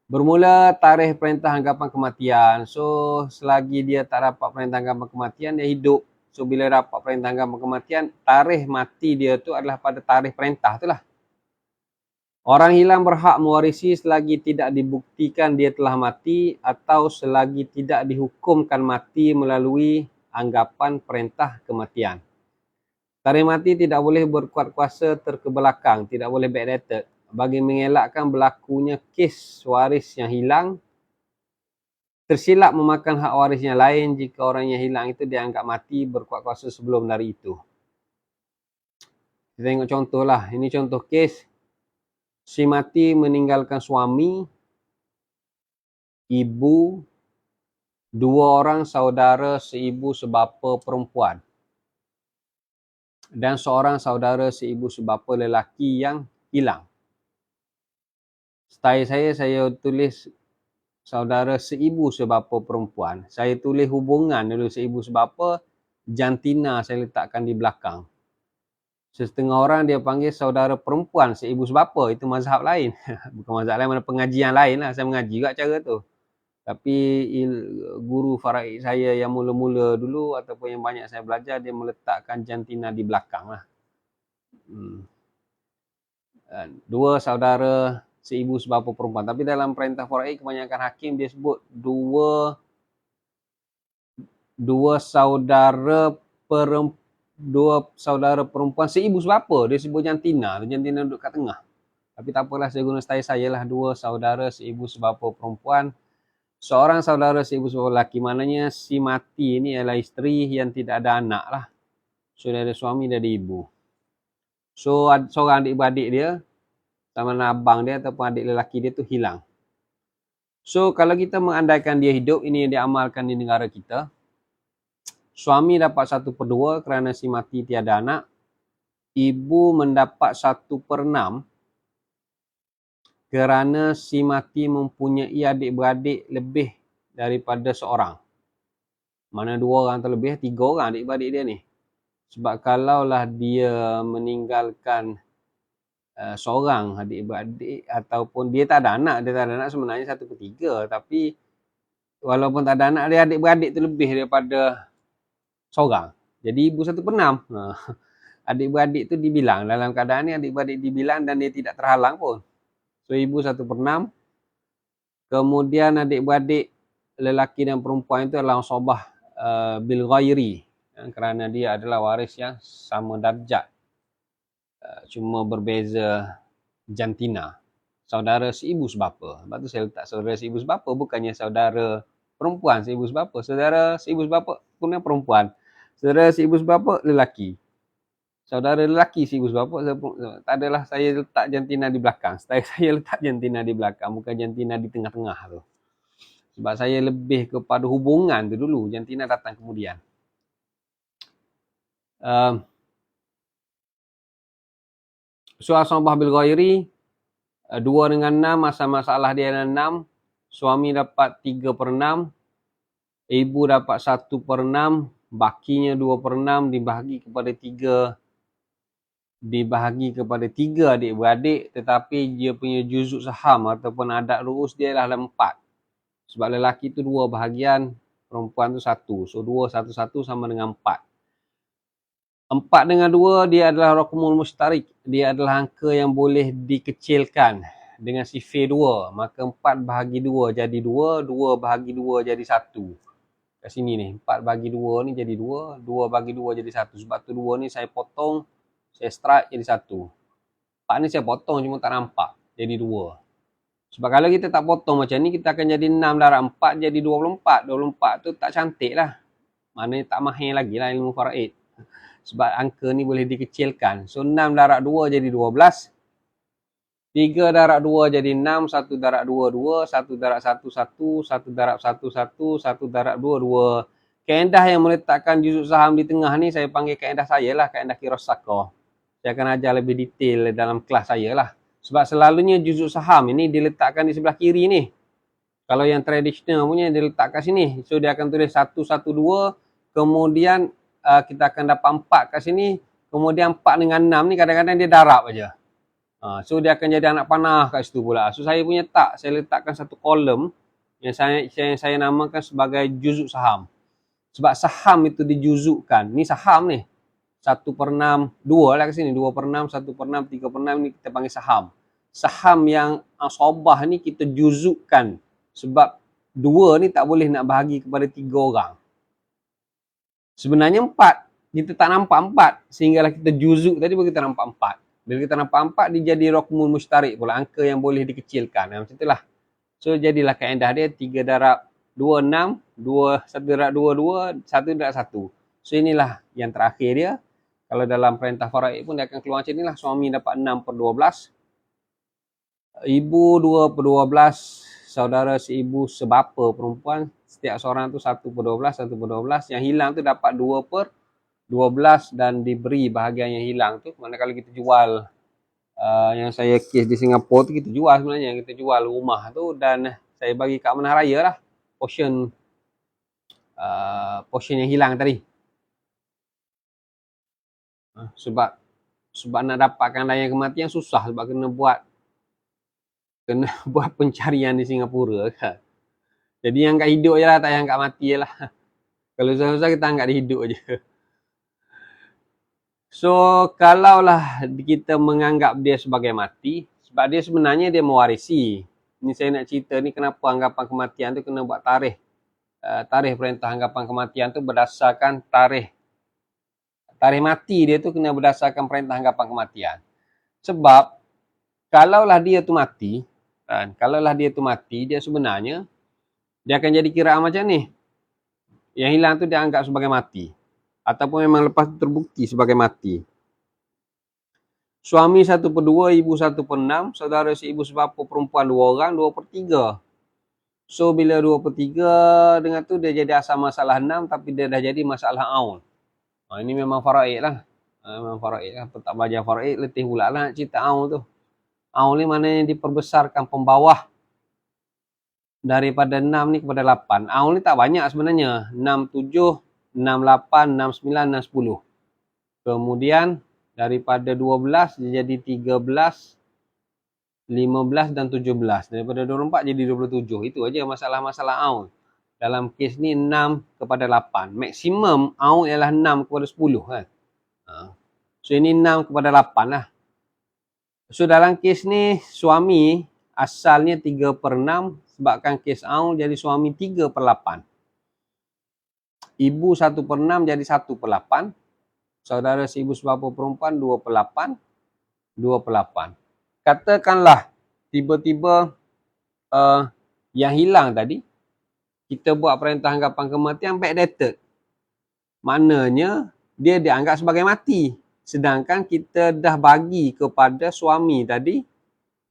Bermula tarikh perintah anggapan kematian. So selagi dia tak dapat perintah anggapan kematian, dia hidup. So bila dapat perintah anggapan kematian, tarikh mati dia tu adalah pada tarikh perintah tu lah. Orang hilang berhak mewarisi selagi tidak dibuktikan dia telah mati atau selagi tidak dihukumkan mati melalui anggapan perintah kematian. Tarikh mati tidak boleh berkuat kuasa terkebelakang, tidak boleh backdated. Bagi mengelakkan berlakunya kes waris yang hilang, tersilap memakan hak waris yang lain jika orang yang hilang itu dianggap mati berkuat kuasa sebelum dari itu. Kita tengok contoh lah. Ini contoh kes. Si mati meninggalkan suami, ibu, 2 orang saudara seibu sebapa perempuan, dan seorang saudara seibu sebapa lelaki yang hilang. Style saya tulis saudara seibu sebapa perempuan. Saya tulis hubungan dulu seibu sebapa, jantina saya letakkan di belakang. Setengah orang dia panggil saudara perempuan seibu sebapa, itu mazhab lain. Bukan mazhab lain, mana pengajian lain lah. Saya mengaji juga cara tu. Tapi guru faraid saya yang mula-mula dulu ataupun yang banyak saya belajar, dia meletakkan jantina di belakang lah. 2 saudara seibu sebapa perempuan. Tapi dalam perintah faraid kebanyakan hakim dia sebut dua saudara perempuan seibu sebapa. Dia sebut jantina. Jantina duduk kat tengah. Tapi tak apalah, saya guna style saya lah. 2 saudara seibu sebapa perempuan, seorang saudara seibu sebapa lelaki. Maknanya si mati ni adalah isteri yang tidak ada anak lah. So dia ada suami, dia ada ibu. So seorang adik-beradik dia, sama abang dia ataupun adik lelaki dia tu hilang. So kalau kita mengandaikan dia hidup, ini yang diamalkan di negara kita. Suami dapat 1/2 kerana si mati tiada anak. Ibu mendapat 1/6 kerana si mati mempunyai adik-beradik lebih daripada seorang. Mana 2 orang terlebih, 3 orang adik-beradik dia ni. Sebab kalaulah dia meninggalkan seorang adik-beradik ataupun dia tak ada anak sebenarnya 1/3, tapi walaupun tak ada anak, dia adik-beradik tu lebih daripada seorang. Jadi ibu 1/6. Adik-beradik tu dibilang, dalam keadaan ni adik-beradik dibilang dan dia tidak terhalang pun. So ibu 1/6. Kemudian adik-beradik lelaki dan perempuan itu adalah sobah bil ghairi, kerana dia adalah waris yang sama darjat, cuma berbeza jantina, saudara seibu sebapa. Sebab tu saya letak saudara seibu sebapa, bukannya saudara perempuan seibu sebapa. Saudara seibu sebapa pun perempuan, saudara seibu sebapa lelaki. Saudara lelaki seibu sebapa, tak adalah saya letak jantina di belakang. Saya letak jantina di belakang, bukan jantina di tengah-tengah tu. Sebab saya lebih kepada hubungan tu dulu, jantina datang kemudian. Soal sobah bil ghairi, 2 dengan 6, asal masalah dia ada 6. Suami dapat 3/6, ibu dapat 1/6, bakinya 2/6 dibahagi kepada 3 adik-beradik, tetapi dia punya juzuk saham ataupun adat ru'us dia adalah 4. Sebab lelaki tu 2 bahagian, perempuan tu 1. So 2, 1, 1 sama dengan 4. 4 dengan 2 dia adalah raqmul mushtarik. Dia adalah angka yang boleh dikecilkan dengan sifir 2. Maka 4 bahagi 2 jadi 2, 2 bahagi 2 jadi 1. Kat sini ni, 4 bahagi 2 ni jadi 2, 2 bahagi 2 jadi 1. Sebab tu 2 ni saya potong, saya strike jadi 1. 4 ni saya potong cuma tak nampak, jadi 2. Sebab kalau kita tak potong macam ni, kita akan jadi 6 darab 4 jadi 24. 24 tu tak cantik lah. Maknanya tak mahir lagi lah ilmu faraid. Sebab angka ni boleh dikecilkan. So 6 darab 2 jadi 12. 3 darab 2 jadi 6. 1 darab 2, 2. 1 darab 1, 1. 1 darab 1, 1. 1 darab 2, 2. Kaedah yang meletakkan juzuk saham di tengah ni saya panggil kaedah saya lah. Kaedah Kirosako. Saya akan ajar lebih detail dalam kelas saya lah. Sebab selalunya juzuk saham ini diletakkan di sebelah kiri ni. Kalau yang tradisional punya diletak kat sini. So dia akan tulis 1, 1, 2. Kemudian kita akan dapat 4 kat sini. Kemudian 4 dengan 6 ni kadang-kadang dia darab aja. So dia akan jadi anak panah kat situ pula. So saya punya tak, saya letakkan satu kolom yang saya namakan sebagai juzuk saham. Sebab saham itu dijuzukkan. Ni saham ni. 1/6, 2 lah kat sini. 2/6, 1/6, 3/6 ni kita panggil saham. Saham yang sobah ni kita juzukkan. Sebab 2 ni tak boleh nak bahagi kepada 3 orang. Sebenarnya 4. Kita tak nampak 4. Sehinggalah kita juzuk tadi baru kita nampak 4. Bila kita nampak 4, dia jadi raqmul mushtarik pula. Angka yang boleh dikecilkan. Macam itulah. So jadilah kaedah dia 3 darab 2, 6. 1 darab 2, 2. 1 darab 1. So inilah yang terakhir dia. Kalau dalam perintah faraid pun dia akan keluar macam inilah. Suami dapat 6/12. Ibu 2/12. Saudara seibu sebapa perempuan. Setiap seorang tu 1/12, 1/12. Yang hilang tu dapat 2/12 dan diberi bahagian yang hilang tu. Mana kalau kita jual, yang saya kes di Singapura tu kita jual sebenarnya. Kita jual rumah tu dan saya bagi kat Amanah Raya lah. Portion yang hilang tadi. Sebab nak dapatkan layan kematian susah sebab kena buat pencarian di Singapura kan. Jadi yang kat hidup je lah, tak yang kat mati je lah. Kalau susah-susah kita angkat dia hidup je. So kalaulah kita menganggap dia sebagai mati, sebab dia sebenarnya dia mewarisi. Ni saya nak cerita ni kenapa anggapan kematian tu kena buat tarikh. Tarikh perintah anggapan kematian tu berdasarkan tarikh mati dia tu kena berdasarkan perintah anggapan kematian. Sebab kalaulah dia tu mati, dia sebenarnya dia akan jadi kiraan macam ni. Yang hilang tu dia anggap sebagai mati. Ataupun memang lepas tu terbukti sebagai mati. Suami 1/2, ibu 1/6, saudara seibu sebapa perempuan 2 orang, 2/3. So bila 2/3 dengan tu dia jadi asal masalah 6 tapi dia dah jadi masalah aun. Ini memang faraid lah. Memang faraid lah. Tak belajar faraid letih pula lah nak cerita aun tu. Aun ni maknanya diperbesarkan pembawah daripada 6 ni kepada 8. Aun ni tak banyak sebenarnya. 6, 7, 6, 8, 6, 9, 6, 10. Kemudian daripada 12 dia jadi 13, 15 dan 17. Daripada 24 jadi 27. Itu aja masalah-masalah aun. Dalam kes ni 6 kepada 8. Maksimum aun ialah 6 kepada 10 kan. So ini 6 kepada 8 lah. So dalam kes ni suami asalnya 3/6 sebabkan kes aun jadi suami 3/8. Ibu 1/6 jadi 1/8. Saudara seibu sebapa perempuan 2/8. 2/8. Katakanlah tiba-tiba yang hilang tadi kita buat perintah anggapan kematian backdated. Maknanya dia dianggap sebagai mati. Sedangkan kita dah bagi kepada suami tadi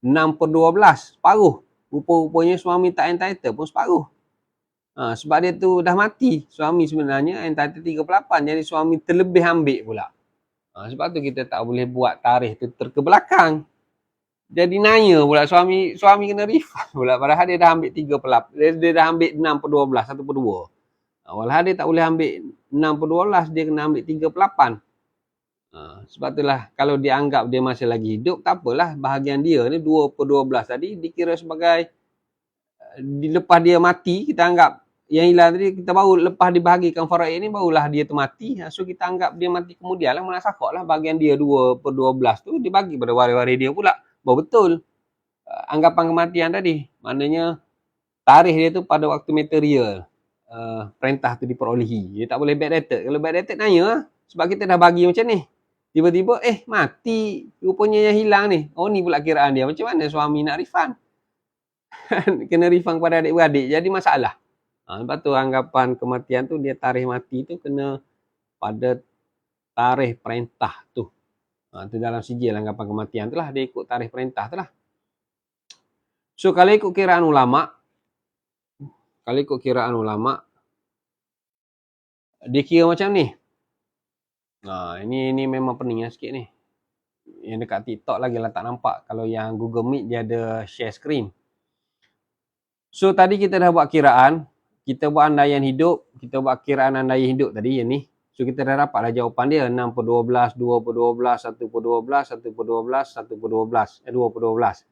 6/12, separuh. Rupa-rupanya suami tak entitled pun separuh. Sebab dia tu dah mati. Suami sebenarnya entitled 3/8. Jadi suami terlebih ambil pula. Sebab tu kita tak boleh buat tarikh tu terkebelakang. Jadi nanya pula suami kena refund pula. Padahal dia dah ambil 3/8. Dia dah ambil 6/12, 1/2. Walhal dia tak boleh ambil 6/12, dia kena ambil 3/8. Sebab itulah kalau dianggap dia masih lagi hidup, tak apalah, bahagian dia ni 2/12 tadi dikira sebagai dilepas dia mati, kita anggap yang hilang tadi kita baru lepas dibahagikan faraid ni barulah dia tu mati. So kita anggap dia mati kemudian lah, munasakak lah, bahagian dia 2/12 tu dibagi pada waris-waris dia pula. Baru betul anggapan kematian tadi. Maknanya tarikh dia tu pada waktu material perintah tu diperolehi. Dia tak boleh backdated. Kalau backdated nanya lah. Sebab kita dah bagi macam ni. Tiba-tiba mati. Rupanya yang hilang ni. Oh ni pula kiraan dia. Macam mana suami nak refund? Kena refund kepada adik-beradik. Jadi masalah. Sebab tu anggapan kematian tu dia tarikh mati tu kena pada tarikh perintah tu. Tu dalam sijil anggapan kematian tu lah. Dia ikut tarikh perintah tu lah. So kalau ikut kiraan ulama, dia kira macam ni. Ini memang pening sikit ni. Yang dekat TikTok lagi lah tak nampak. Kalau yang Google Meet dia ada share screen. So tadi kita dah buat kiraan. Kita buat andaian hidup. Kita buat kiraan andaian hidup tadi yang ni. So kita dah dapat lah jawapan dia. 6/12, 2/12, 1/12, 1/12, 1/12, 2/12.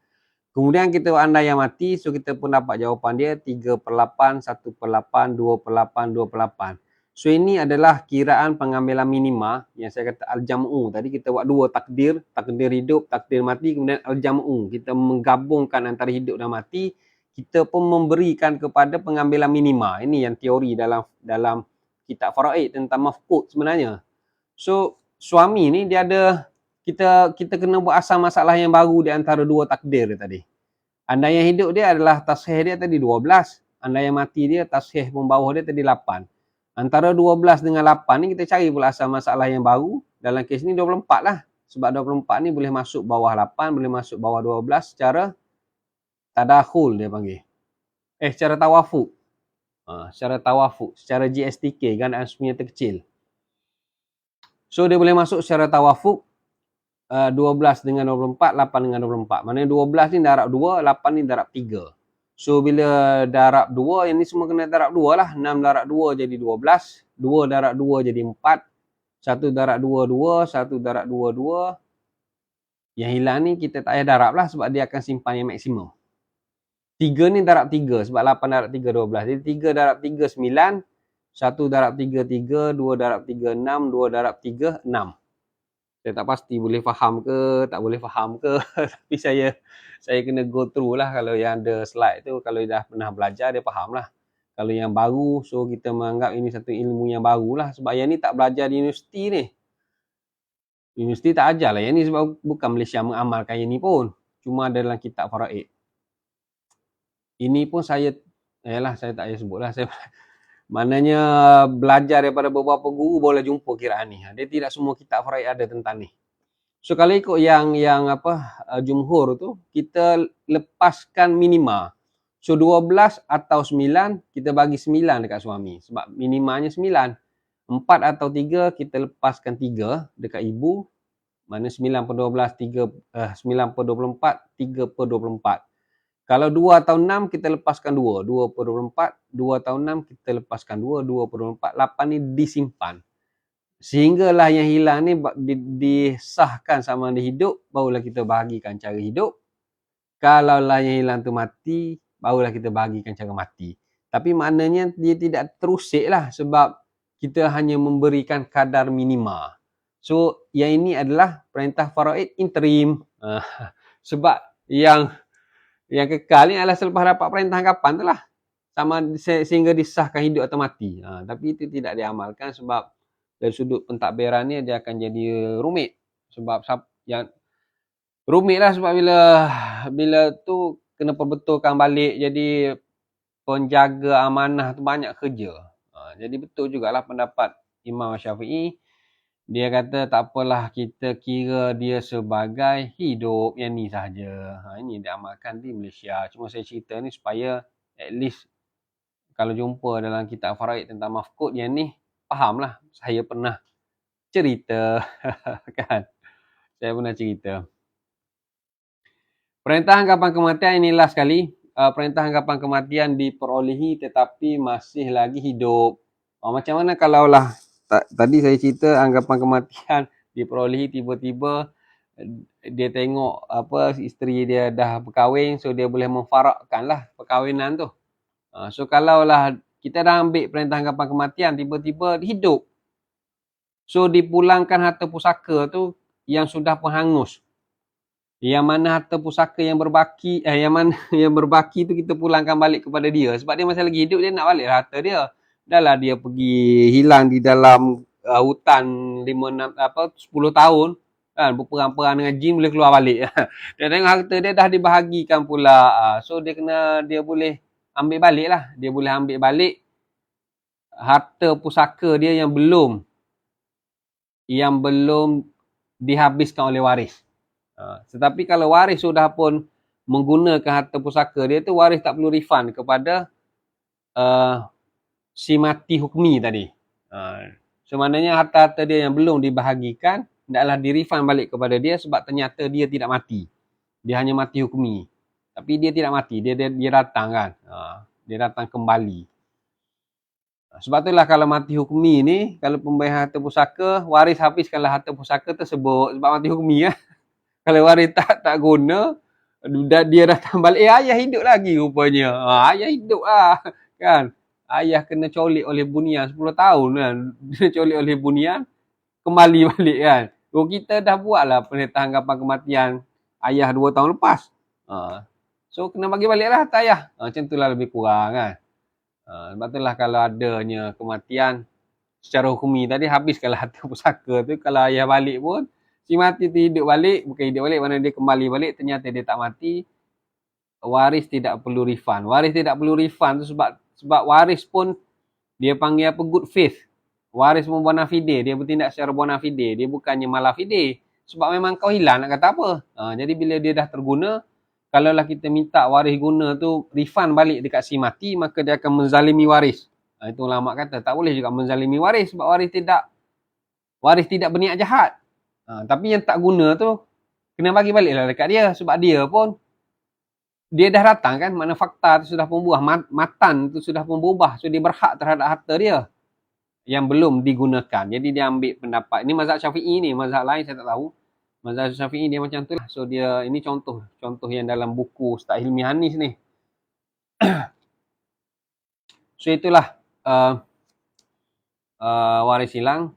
Kemudian kita buat andaian mati. So kita pun dapat jawapan dia 3/8, 1/8, 2/8, 2/8. So ini adalah kiraan pengambilan minima yang saya kata al-jam'u. Tadi kita buat dua takdir hidup, takdir mati, kemudian al-jam'u. Kita menggabungkan antara hidup dan mati. Kita pun memberikan kepada pengambilan minima. Ini yang teori dalam kitab faraid tentang mafqud sebenarnya. So suami ni dia ada, kita kena buat asal masalah yang baru di antara dua takdir dia tadi. Andaian hidup dia adalah tashih dia tadi 12. Andaian mati dia tashih pembawah dia tadi 8. Antara 12 dengan 8 ni kita cari pula asal masalah yang baru. Dalam kes ni 24 lah. Sebab 24 ni boleh masuk bawah 8, boleh masuk bawah 12 secara tadakhul dia panggil. Secara tawafuk. Secara tawafuk, secara GSTK, gandaan sunyi terkecil. So dia boleh masuk secara tawafuk 12 dengan 24, 8 dengan 24. Maknanya 12 ni darab 2, 8 ni darab 3. So bila darab 2, yang ni semua kena darab 2 lah. 6 darab 2 jadi 12. 2 darab 2 jadi 4. 1 darab 2, 2. 1 darab 2, 2. Yang hilang ni kita tak payah darab lah sebab dia akan simpan yang maksimum. 3 ni darab 3 sebab 8 darab 3, 12. Jadi 3 darab 3, 9. 1 darab 3, 3. 2 darab 3, 6. 2 darab 3, 6. Saya tak pasti boleh faham ke, tak boleh faham ke. Tapi saya kena go through lah. Kalau yang ada slide tu, kalau dah pernah belajar, dia faham lah. Kalau yang baru, so kita menganggap ini satu ilmu yang baru lah. Sebab yang ni tak belajar di universiti ni. Universiti tak ajar lah yang ni sebab bukan Malaysia mengamalkan yang ni pun. Cuma ada dalam kitab faraid. Ini pun saya tak payah sebut lah. Maknanya belajar daripada beberapa guru boleh jumpa kiraan ni. Dia tidak semua kitab faraid ada tentang ni. So kalau ikut yang jumhur tu, kita lepaskan minima. So 12 atau 9, kita bagi 9 dekat suami. Sebab minimanya 9. 4 atau 3, kita lepaskan 3 dekat ibu. Mana 9 per 12, 9 per 24, 3 per 24. Kalau 2 atau 6, kita lepaskan 2. 2 per 24, 2 atau 6, kita lepaskan 2. 2 per 24, 8 ni disimpan. Sehinggalah yang hilang ni disahkan sama ada hidup, barulah kita bahagikan cara hidup. Kalaulah yang hilang tu mati, barulah kita bahagikan cara mati. Tapi maknanya dia tidak terusik lah, sebab kita hanya memberikan kadar minima. So yang ini adalah perintah faraid interim. Sebab yang kekal ni adalah selepas dapat perintah hanggapan tu lah. Sama sehingga disahkan hidup atau mati. Tapi itu tidak diamalkan sebab dari sudut pentadbiran ni dia akan jadi rumit. Sebab yang rumit lah, sebab bila tu kena perbetulkan balik, jadi penjaga amanah tu banyak kerja. Jadi betul jugalah pendapat Imam Syafi'i. Dia kata tak apalah, kita kira dia sebagai hidup yang ni sahaja. Ini diamalkan di Malaysia. Cuma saya cerita ni supaya at least kalau jumpa dalam kitab faraid tentang mafqud yang ni, fahamlah. Saya pernah cerita. Kan? Saya pernah cerita. Perintah hanggapan kematian inilah sekali. Perintah hanggapan kematian diperolehi tetapi masih lagi hidup. Macam mana kalaulah tadi saya cerita anggapan kematian diperolehi tiba-tiba dia tengok isteri dia dah berkahwin, so dia boleh memfarakkanlah perkahwinan tu. So kalaulah kita dah ambil perintah anggapan kematian, tiba-tiba hidup, so dipulangkan harta pusaka tu yang sudah pun hangus. Yang mana harta pusaka yang berbaki, yang mana yang berbaki tu kita pulangkan balik kepada dia. Sebab dia masih lagi hidup, dia nak balik harta dia. Dahlah dia pergi hilang di dalam hutan 10 tahun, kan, berperang-perang dengan jin, boleh keluar balik. Dia tengok harta dia dah dibahagikan pula. So dia boleh ambil balik lah. Dia boleh ambil balik harta pusaka dia yang belum dihabiskan oleh waris. Tetapi kalau waris sudah pun menggunakan harta pusaka dia tu, waris tak perlu refund kepada si mati hukmi tadi. So maknanya harta-harta dia yang belum dibahagikan hendaklah di-refund balik kepada dia, sebab ternyata dia tidak mati. Dia hanya mati hukmi. Tapi dia tidak mati, dia datang kan. Dia datang kembali. Sebab itulah kalau mati hukmi ni, kalau pembayar harta pusaka, waris habiskanlah harta pusaka tersebut sebab mati hukmi kan. Kalau waris tak guna, dia datang balik, ayah hidup lagi rupanya. Ayah hidup lah. Kan? Ayah kena colik oleh bunian 10 tahun kan. Dia colik oleh bunian, kembali balik kan. So kita dah buat lah perintah hanggapan kematian ayah 2 tahun lepas. So kena bagi balik lah harta ayah. Macam itulah lebih kurang kan. Sebab itulah kalau adanya kematian secara hukumi tadi, habiskanlah harta pusaka tu. Kalau ayah balik pun, si mati tu hidup balik, bukan hidup balik, mana dia kembali balik, ternyata dia tak mati, waris tidak perlu refund. Waris tidak perlu refund tu sebab waris pun dia panggil apa, good faith. Waris pun bona fide, dia bertindak secara bona fide, dia bukannya mala fide. Sebab memang kau hilang, nak kata apa. Jadi bila dia dah terguna, kalaulah kita minta waris guna tu refund balik dekat si mati, maka dia akan menzalimi waris. Itu ulama kata tak boleh juga menzalimi waris, sebab waris tidak berniat jahat. Tapi yang tak guna tu kena bagi baliklah dekat dia, sebab dia pun dia dah datang kan, mana fakta tu sudah pun buah, matan tu sudah pun berubah, so dia berhak terhadap harta dia yang belum digunakan. Jadi dia ambil pendapat, ini mazhab Syafi'i ni, mazhab lain saya tak tahu. Mazhab Syafi'i dia macam tu lah. So dia, ini contoh yang dalam buku Ustaz Hilmi Hanis ni. So itulah waris hilang.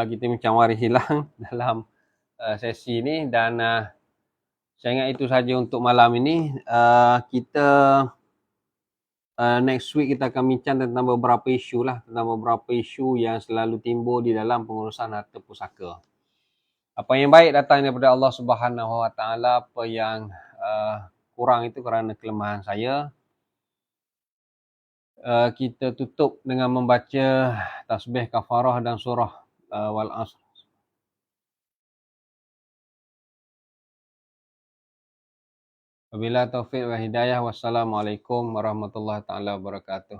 Kita bincang waris hilang dalam sesi ni, dan saya ingat itu saja untuk malam ini. Kita next week kita akan bincang tentang beberapa isu lah, tentang beberapa isu yang selalu timbul di dalam pengurusan harta pusaka. Apa yang baik datang daripada Allah Subhanahu Wa Taala, apa yang kurang itu kerana kelemahan saya. Kita tutup dengan membaca tasbih kafarah dan surah wal asr. Wabillahi taufiq wal hidayah. Wassalamualaikum warahmatullahi taala wabarakatuh.